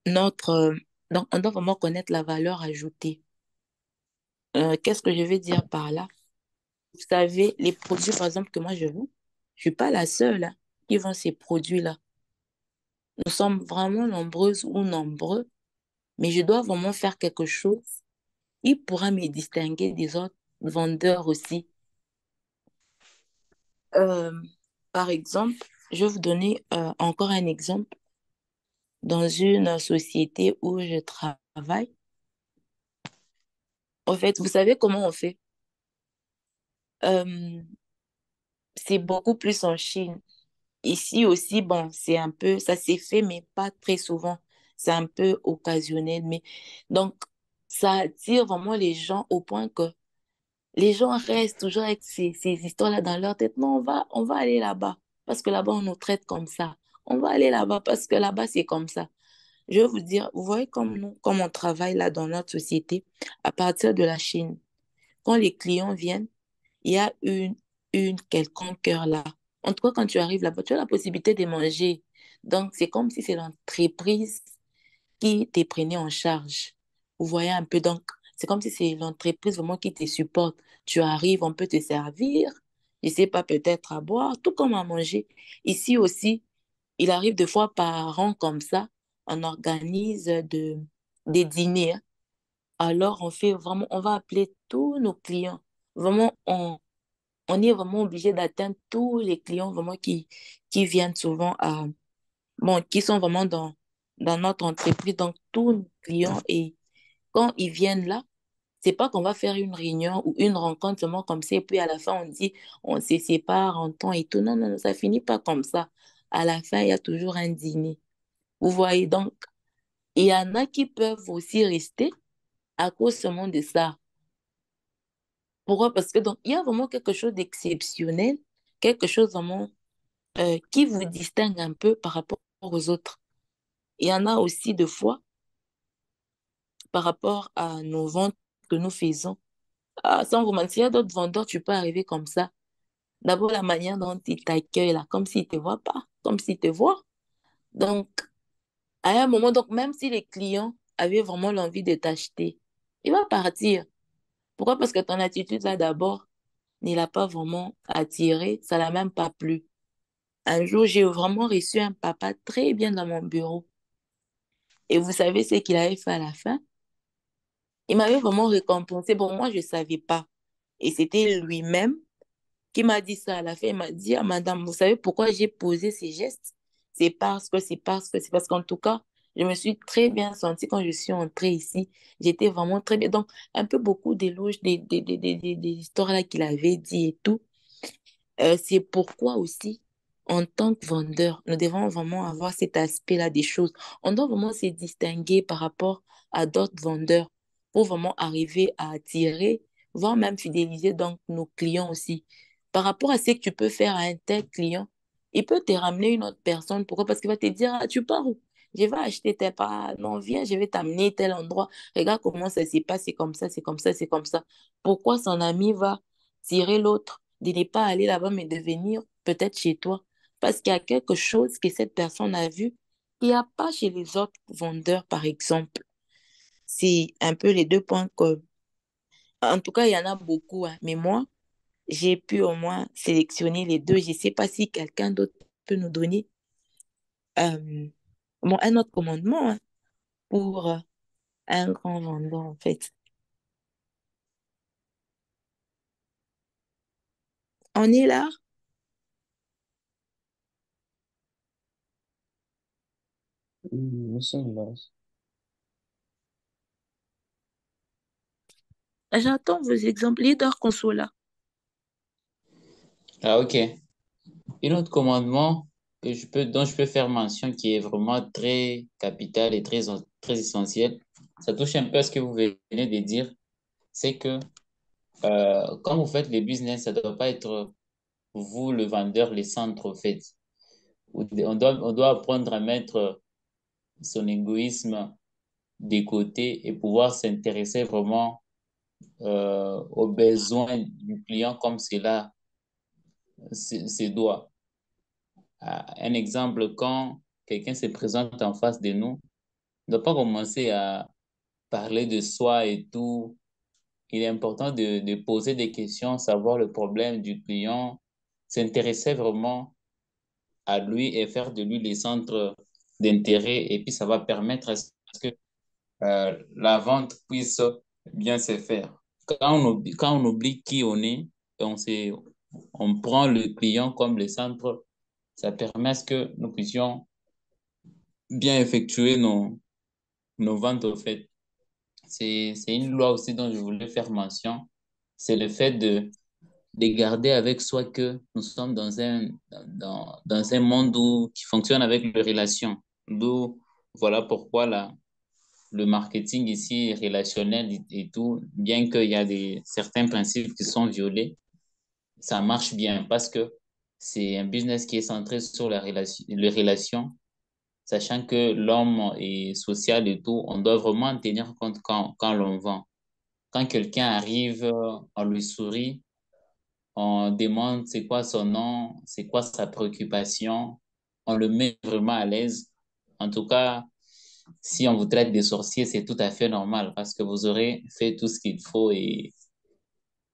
notre... donc, on doit vraiment connaître la valeur ajoutée. Qu'est-ce que je veux dire par là? Vous savez, les produits, par exemple, que moi je vends, je suis pas la seule hein, qui vend ces produits-là. Nous sommes vraiment nombreuses ou nombreux, mais je dois vraiment faire quelque chose qui pourra me distinguer des autres vendeurs aussi. Euh, Par exemple, je vais vous donner encore un exemple. Dans une société où je travaille, en fait, vous savez comment on fait? Euh, c'est beaucoup plus en Chine. Ici aussi, bon, c'est un peu, ça s'est fait, mais pas très souvent. C'est un peu occasionnel. Mais donc, ça attire vraiment les gens au point que les gens restent toujours avec ces histoires-là dans leur tête. Non, on va aller là-bas parce que là-bas, on nous traite comme ça. On va aller là-bas parce que là-bas, c'est comme ça. Je vais vous dire, vous voyez comme nous, comme on travaille là dans notre société, à partir de la Chine, quand les clients viennent, il y a une quelconque heure là. En tout cas, quand tu arrives là-bas, tu as la possibilité de manger. Donc, c'est comme si c'est l'entreprise qui te prenait en charge. Vous voyez un peu, donc, c'est comme si c'est l'entreprise vraiment qui te supporte. Tu arrives, on peut te servir, je sais pas, peut-être à boire, tout comme à manger. Ici aussi, il arrive deux fois par an comme ça, on organise des dîners, hein. Alors, on fait vraiment, on va appeler tous nos clients. Vraiment, on est vraiment obligé d'atteindre tous les clients vraiment qui viennent souvent à, bon, qui sont vraiment dans notre entreprise, donc tous nos clients. Et quand ils viennent là, c'est pas qu'on va faire une réunion ou une rencontre seulement comme ça, et puis à la fin, on dit, on se sépare en temps et tout. Non, non, non, ça finit pas comme ça. À la fin, il y a toujours un dîner. Vous voyez, donc, il y en a qui peuvent aussi rester à cause seulement de ça. Pourquoi? Parce que donc, il y a vraiment quelque chose d'exceptionnel, quelque chose vraiment qui vous distingue un peu par rapport aux autres. Il y en a aussi de fois par rapport à nos ventes que nous faisons. Ah, sans vous mentir, il y a d'autres vendeurs, tu peux arriver comme ça. D'abord, la manière dont ils t'accueillent, là, comme s'ils ne te voient pas, comme s'ils te voient. Donc, à un moment, donc, même si les clients avaient vraiment l'envie de t'acheter, il va partir. Pourquoi? Parce que ton attitude, là, d'abord, ne l'a pas vraiment attiré, ça l'a même pas plu. Un jour, j'ai vraiment reçu un papa très bien dans mon bureau. Et vous savez ce qu'il avait fait à la fin? Il m'avait vraiment récompensé. Bon, moi, je ne savais pas. Et c'était lui-même qui m'a dit ça à la fin. Il m'a dit, ah, madame, vous savez pourquoi j'ai posé ces gestes? C'est parce qu'en tout cas, je me suis très bien sentie quand je suis entrée ici. J'étais vraiment très bien. Donc, un peu beaucoup d'éloges, des histoires là qu'il avait dit et tout. C'est pourquoi aussi, en tant que vendeur, nous devons vraiment avoir cet aspect-là des choses. On doit vraiment se distinguer par rapport à d'autres vendeurs pour vraiment arriver à attirer, voire même fidéliser donc nos clients aussi. Par rapport à ce que tu peux faire à un tel client, il peut te ramener une autre personne. Pourquoi? Parce qu'il va te dire, ah, tu pars où? Je vais acheter tes pas. Non, viens, je vais t'amener tel endroit. Regarde comment ça s'est passé, c'est comme ça, c'est comme ça, c'est comme ça. Pourquoi son ami va tirer l'autre de ne pas aller là-bas, mais de venir peut-être chez toi? Parce qu'il y a quelque chose que cette personne a vu qu'il n'y a pas chez les autres vendeurs, par exemple. C'est un peu les deux points que... En tout cas, il y en a beaucoup, hein, mais moi, j'ai pu au moins sélectionner les deux. Je ne sais pas si quelqu'un d'autre peut nous donner euh, bon, un autre commandement hein, pour un grand vendeur, en fait. On est là? Nous sommes là. J'attends vos exemples. Leader Consola. Ah, ok. Un autre commandement dont je peux faire mention qui est vraiment très capital et très essentiel, ça touche un peu à ce que vous venez de dire, c'est que quand vous faites le business, ça ne doit pas être vous, le vendeur, le centre, au fait. On doit apprendre à mettre son égoïsme de côté et pouvoir s'intéresser vraiment aux besoins du client comme cela ses doigts. Un exemple, quand quelqu'un se présente en face de nous, on ne doit pas commencer à parler de soi et tout. Il est important de poser des questions, savoir le problème du client, s'intéresser vraiment à lui et faire de lui les centres d'intérêt. Et puis, ça va permettre à ce que la vente puisse bien se faire. Quand on oublie qui on est, on prend le client comme le centre, ça permet à ce que nous puissions bien effectuer nos ventes au fait. C'est une loi aussi dont je voulais faire mention. C'est le fait de garder avec soi que nous sommes dans un monde qui fonctionne avec les relations. D'où, voilà pourquoi le marketing ici est relationnel et tout, bien qu'il y a certains principes qui sont violés, ça marche bien parce que c'est un business qui est centré sur les relations, sachant que l'homme est social et tout, on doit vraiment en tenir compte quand l'on vend. Quand quelqu'un arrive, on lui sourit, on demande c'est quoi son nom, c'est quoi sa préoccupation, on le met vraiment à l'aise. En tout cas, si on vous traite de sorcier, c'est tout à fait normal parce que vous aurez fait tout ce qu'il faut et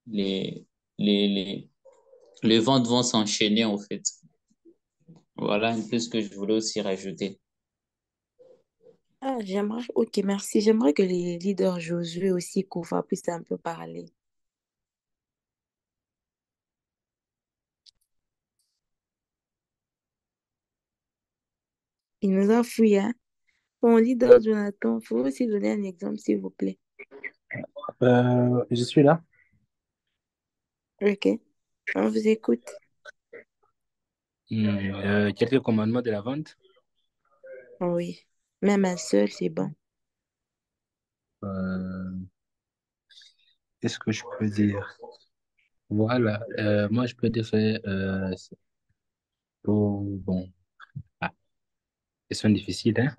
les, les, les, les ventes vont s'enchaîner au fait. Voilà un peu ce que je voulais aussi rajouter. Ah, ok, merci. J'aimerais que les leaders Josué aussi, Koufa, puissent un peu parler. Il nous a fouillé, hein? Bon, leader Jonathan, il faut aussi donner un exemple, s'il vous plaît. Je suis là. Ok, on vous écoute. Quelques commandements de la vente. Oui, même un seul, c'est bon. Euh, Qu'est-ce que je peux dire? Voilà, moi je peux dire bon, ah, question difficile, hein?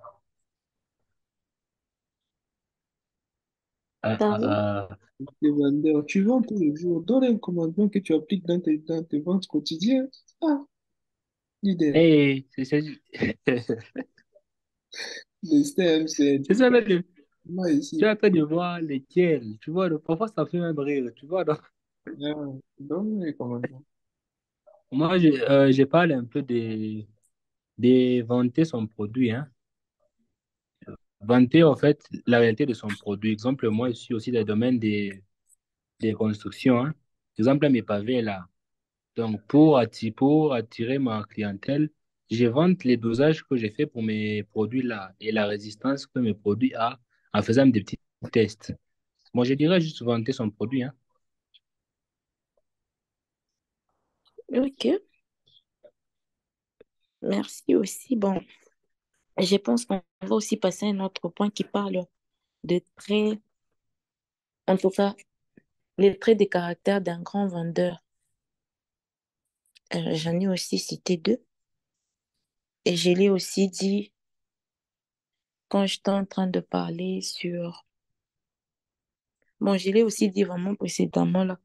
Ah, ah, Pardon? ah. Les vendeurs, tu vends tous les jours. Donne un commandement que tu appliques dans tes ventes quotidiennes. Ah, leader. Hey, Le STEM, c'est c'est ça, moi tu es ici. en train de voir lesquels, tu vois, parfois ça fait même rire, tu vois, donc, Ah, donne les commandements. moi je parle un peu de vanter son produit, hein. Vanter en fait la réalité de son produit. Exemple, moi je suis aussi dans le domaine des constructions, hein. Exemple, mes pavés là. Donc, pour attirer ma clientèle, je vante les dosages que j'ai fait pour mes produits là et la résistance que mes produits ont en faisant des petits tests. Moi, je dirais juste vanter son produit, hein. Ok, merci aussi. Bon, je pense qu'on va aussi passer à un autre point qui parle de traits, en tout cas, les traits de caractère d'un grand vendeur. J'en ai aussi cité deux. Et je l'ai aussi dit quand j'étais en train de parler sur... Bon, je l'ai aussi dit vraiment précédemment, là.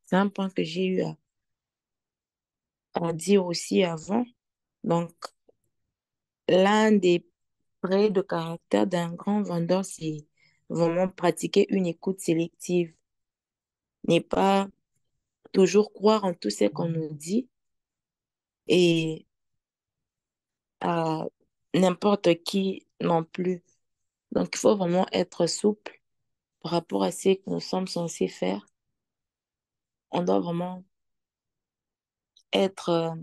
C'est un point que j'ai eu à dire aussi avant. Donc, l'un des traits de caractère d'un grand vendeur, c'est vraiment pratiquer une écoute sélective. Ne pas toujours croire en tout ce qu'on nous dit et à n'importe qui non plus. Donc, il faut vraiment être souple par rapport à ce que nous sommes censés faire. On doit vraiment être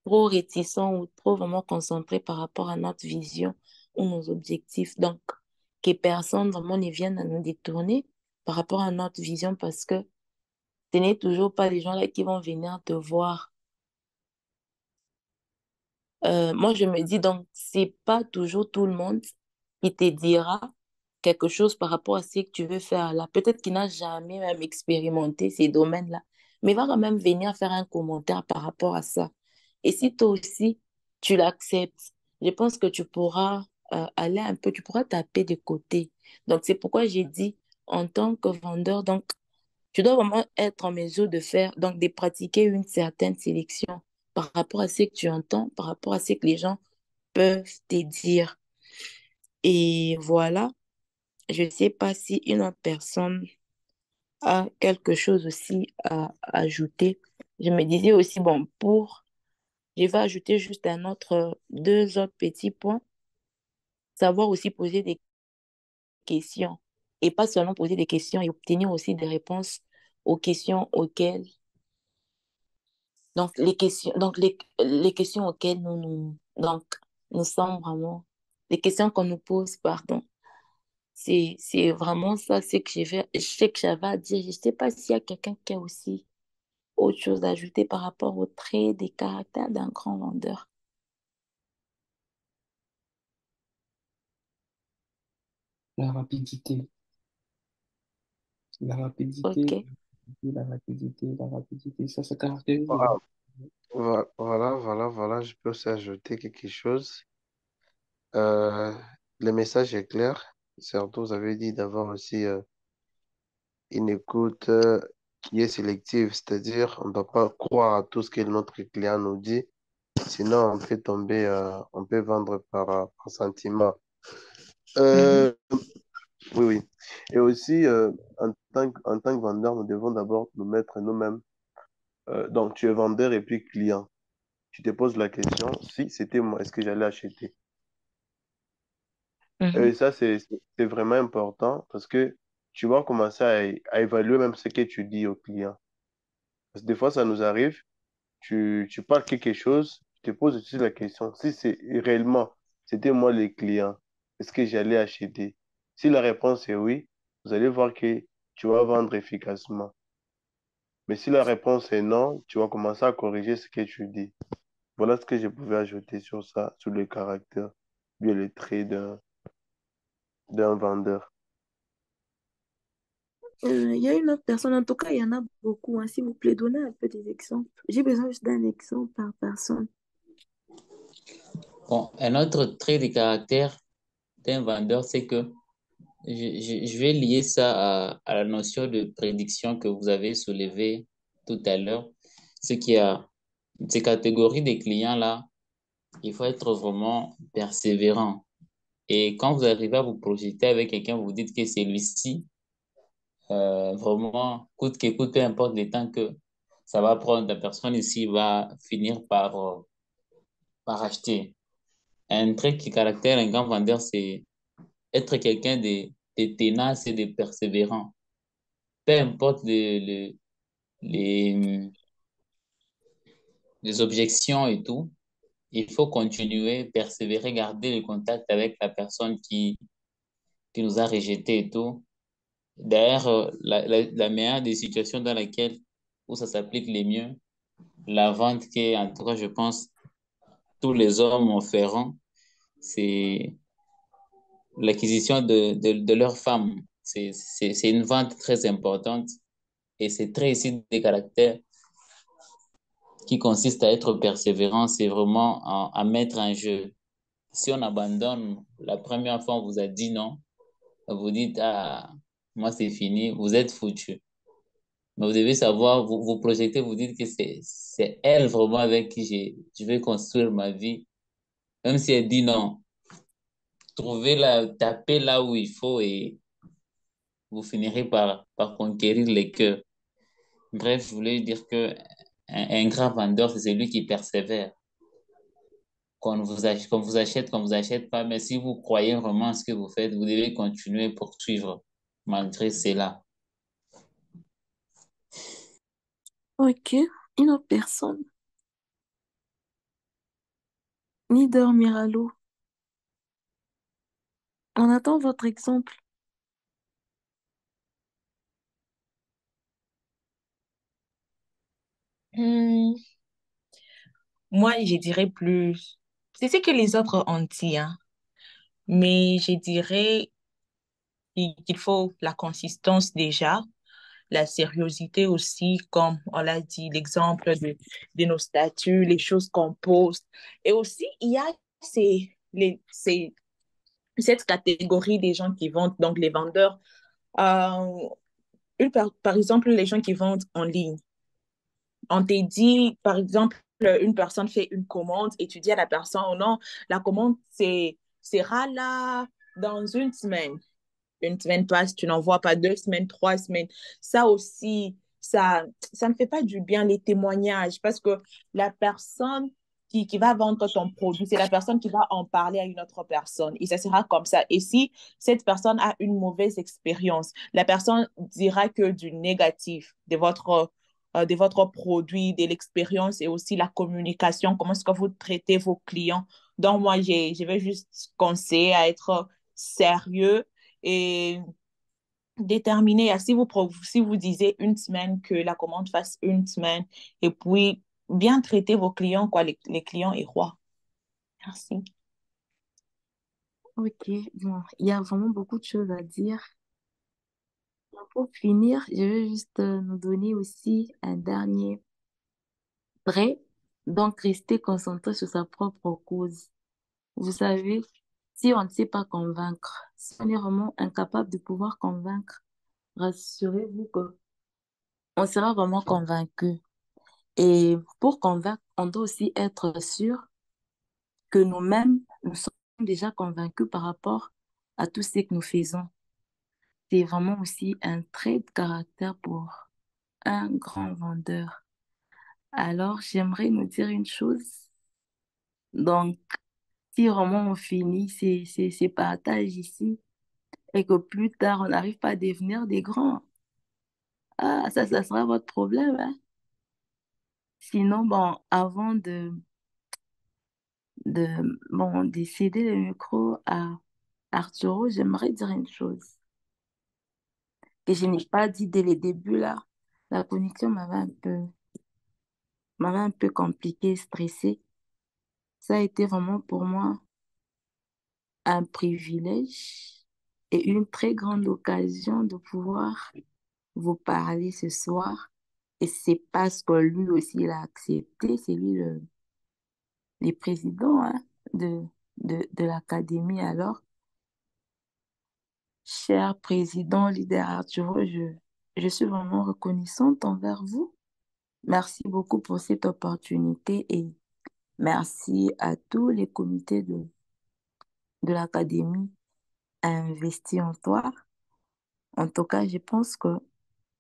trop réticent ou trop vraiment concentré par rapport à notre vision ou nos objectifs. Donc, que personne vraiment ne vienne à nous détourner par rapport à notre vision parce que ce n'est toujours pas les gens là qui vont venir te voir. Moi, je me dis donc, c'est pas toujours tout le monde qui te dira quelque chose par rapport à ce que tu veux faire là. Peut-être qu'il n'a jamais même expérimenté ces domaines-là, mais il va quand même venir faire un commentaire par rapport à ça. Et si toi aussi, tu l'acceptes, je pense que tu pourras aller un peu, tu pourras taper de côté. Donc, c'est pourquoi j'ai dit, en tant que vendeur, donc, Tu dois vraiment être en mesure de faire, donc de pratiquer une certaine sélection par rapport à ce que tu entends, par rapport à ce que les gens peuvent te dire. Et voilà, je ne sais pas si une autre personne a quelque chose aussi à ajouter. Je me disais aussi, bon, je vais ajouter juste deux autres petits points. Savoir aussi poser des questions et pas seulement poser des questions et obtenir aussi des réponses aux questions auxquelles, les questions auxquelles nous sommes vraiment, les questions qu'on nous pose, pardon. C'est vraiment ça, je sais que j'avais à dire. Je ne sais pas s'il y a quelqu'un qui a aussi autre chose à ajouter par rapport au trait des caractères d'un grand vendeur. La rapidité, la rapidité, Ok. la rapidité, ça caractérise le Voilà, bon. voilà, je peux aussi ajouter quelque chose. Euh, le message est clair. Surtout, vous avez dit d'avoir aussi une écoute qui est sélective, c'est-à-dire on ne doit pas croire à tout ce que notre client nous dit, sinon on peut tomber, on peut vendre par sentiment. Mhm. Euh, oui, oui. Et aussi, en tant que vendeur, nous devons d'abord nous mettre nous-mêmes. Donc, tu es vendeur et puis client. Tu te poses la question, si c'était moi, est-ce que j'allais acheter? Mhm. Et ça, c'est vraiment important parce que tu vas commencer à évaluer même ce que tu dis au client. Parce que des fois, ça nous arrive, tu parles quelque chose, tu te poses aussi la question, si c'est réellement, c'était moi le client, est-ce que j'allais acheter? Si la réponse est oui, vous allez voir que tu vas vendre efficacement. Mais si la réponse est non, tu vas commencer à corriger ce que tu dis. Voilà ce que je pouvais ajouter sur ça, sur le caractère, bien les traits d'un vendeur. Il y a une autre personne, en tout cas, il y en a beaucoup, hein. S'il vous plaît, donnez un peu des exemples. J'ai besoin juste d'un exemple par personne. Bon, un autre trait de caractère d'un vendeur, c'est que je vais lier ça à la notion de prédiction que vous avez soulevée tout à l'heure. C'est qu'il y a ces catégories de clients-là, il faut être vraiment persévérant. Et quand vous arrivez à vous projeter avec quelqu'un, vous dites que celui-ci, vraiment, coûte que coûte, peu importe le temps que ça va prendre, la personne ici va finir par acheter. Un trait qui caractère un grand vendeur, c'est être quelqu'un de tenace et de persévérant. Peu importe les, les objections et tout, il faut continuer, persévérer, garder le contact avec la personne qui nous a rejetés et tout. D'ailleurs, la meilleure des situations dans laquelle où ça s'applique le mieux, la vente qui est, en tout cas, je pense, tous les hommes en feront, c'est l'acquisition de leur femme. C'est une vente très importante et c'est très ici des caractères qui consiste à être persévérant, c'est vraiment à mettre en jeu. Si on abandonne, la première fois on vous a dit non, vous dites, ah, moi c'est fini, vous êtes foutu. Mais vous devez savoir, vous projetez, vous dites que c'est elle vraiment avec qui je vais construire ma vie. Même si elle dit non, trouvez-la, tapez là où il faut et vous finirez par conquérir les cœurs. Bref, je voulais dire que un grand vendeur, c'est celui qui persévère. Qu'on vous achète pas, mais si vous croyez vraiment à ce que vous faites, vous devez continuer poursuivre malgré cela. Ok, une autre personne. Ni dormir à l'eau. On attend votre exemple. Hmm, moi, je dirais plus. C'est ce que les autres ont dit, hein. Mais je dirais qu'il faut la consistance déjà, la sérieuxité aussi, comme on l'a dit, l'exemple de nos statuts, les choses qu'on poste. Et aussi, il y a cette catégorie des gens qui vendent, donc les vendeurs. Euh, par exemple, les gens qui vendent en ligne, on t'a dit, par exemple, une personne fait une commande et tu dis à la personne, oh non, la commande sera là dans une semaine. Une semaine passe, tu n'en vois pas, 2 semaines, 3 semaines. Ça aussi, ça ne fait pas du bien les témoignages parce que la personne qui va vendre ton produit, c'est la personne qui va en parler à une autre personne. Et ça sera comme ça. Et si cette personne a une mauvaise expérience, la personne dira que du négatif de votre produit, de l'expérience et aussi la communication, comment est-ce que vous traitez vos clients. Donc, moi, je vais juste conseiller à être sérieux et déterminé. Si vous disiez une semaine, que la commande fasse une semaine, et puis bien traiter vos clients, quoi, les clients et rois. Merci. Ok, bon, il y a vraiment beaucoup de choses à dire. Pour finir, je vais juste nous donner aussi un dernier trait. Donc, rester concentré sur sa propre cause. Vous savez, si on ne sait pas convaincre, si on est vraiment incapable de pouvoir convaincre, rassurez-vous que on sera vraiment convaincu. Et pour convaincre, on doit aussi être sûr que nous-mêmes, nous sommes déjà convaincus par rapport à tout ce que nous faisons. C'est vraiment aussi un trait de caractère pour un grand vendeur. Alors, j'aimerais nous dire une chose. Donc, si vraiment on finit ces partages ici et que plus tard, on n'arrive pas à devenir des grands, ah, ça sera votre problème, hein. Sinon, bon, avant de céder le micro à Arturo, j'aimerais dire une chose que je n'ai pas dit dès le début là. La connexion m'avait un peu compliqué, stressée. Ça a été vraiment pour moi un privilège et une très grande occasion de pouvoir vous parler ce soir. Et c'est parce que lui aussi il a accepté, c'est lui le président, hein, de l'académie. Alors, cher président, leader Arturo, je suis vraiment reconnaissante envers vous. Merci beaucoup pour cette opportunité et merci à tous les comités de l'académie investis en toi. En tout cas, je pense que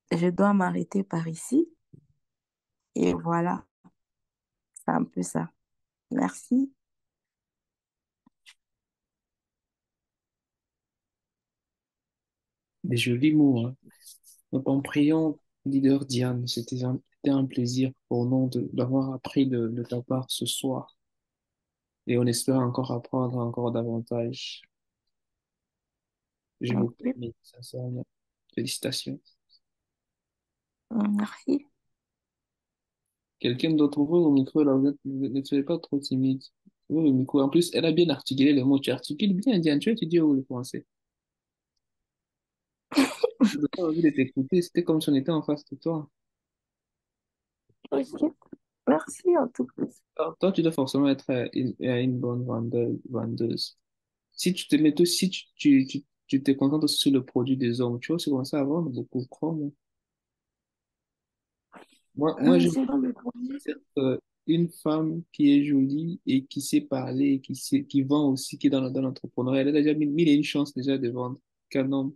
je dois m'arrêter par ici. Et voilà, c'est un peu ça. Merci. Des jolis mots, hein. Donc, en priant, leader Diane, c'était un plaisir pour nous d'avoir appris de ta part ce soir. Et on espère encore apprendre encore davantage. J'ai beaucoup Ok. aimé, sincèrement. Félicitations. Merci. Quelqu'un d'autre ouvre au micro, là, ne soyez pas trop timide. Ouvre le micro. En plus, elle a bien articulé les mots. Tu articules bien, Diane. Tu as étudié où le français? On n'a pas envie de t'écouter. C'était comme si on était en face de toi. Ok. Merci en tout cas. Alors, toi, tu dois forcément être une bonne vendeuse. Si tu te mets, si tu te concentres sur le produit des hommes, tu vas aussi commencer à vendre beaucoup. Crois-moi. Moi, je C'est dans le projet. être une femme qui est jolie et qui sait parler, qui vend aussi, qui est dans l'entrepreneuriat. Elle a déjà mille et une chances déjà de vendre qu'un homme.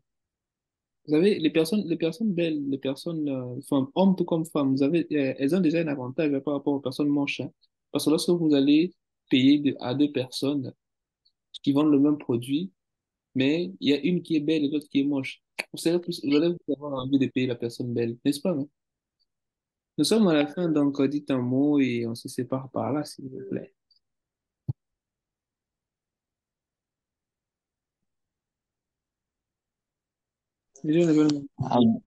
Vous savez, les personnes belles, les personnes, femmes, hommes tout comme femmes, elles ont déjà un avantage par rapport aux personnes moches, hein. Parce que lorsque vous allez payer à deux personnes qui vendent le même produit, mais il y a une qui est belle et l'autre qui est moche, vous allez vous avoir envie de payer la personne belle, n'est-ce pas, non? Nous sommes à la fin, donc dites un mot et on se sépare par là, s'il vous plaît. Déjà,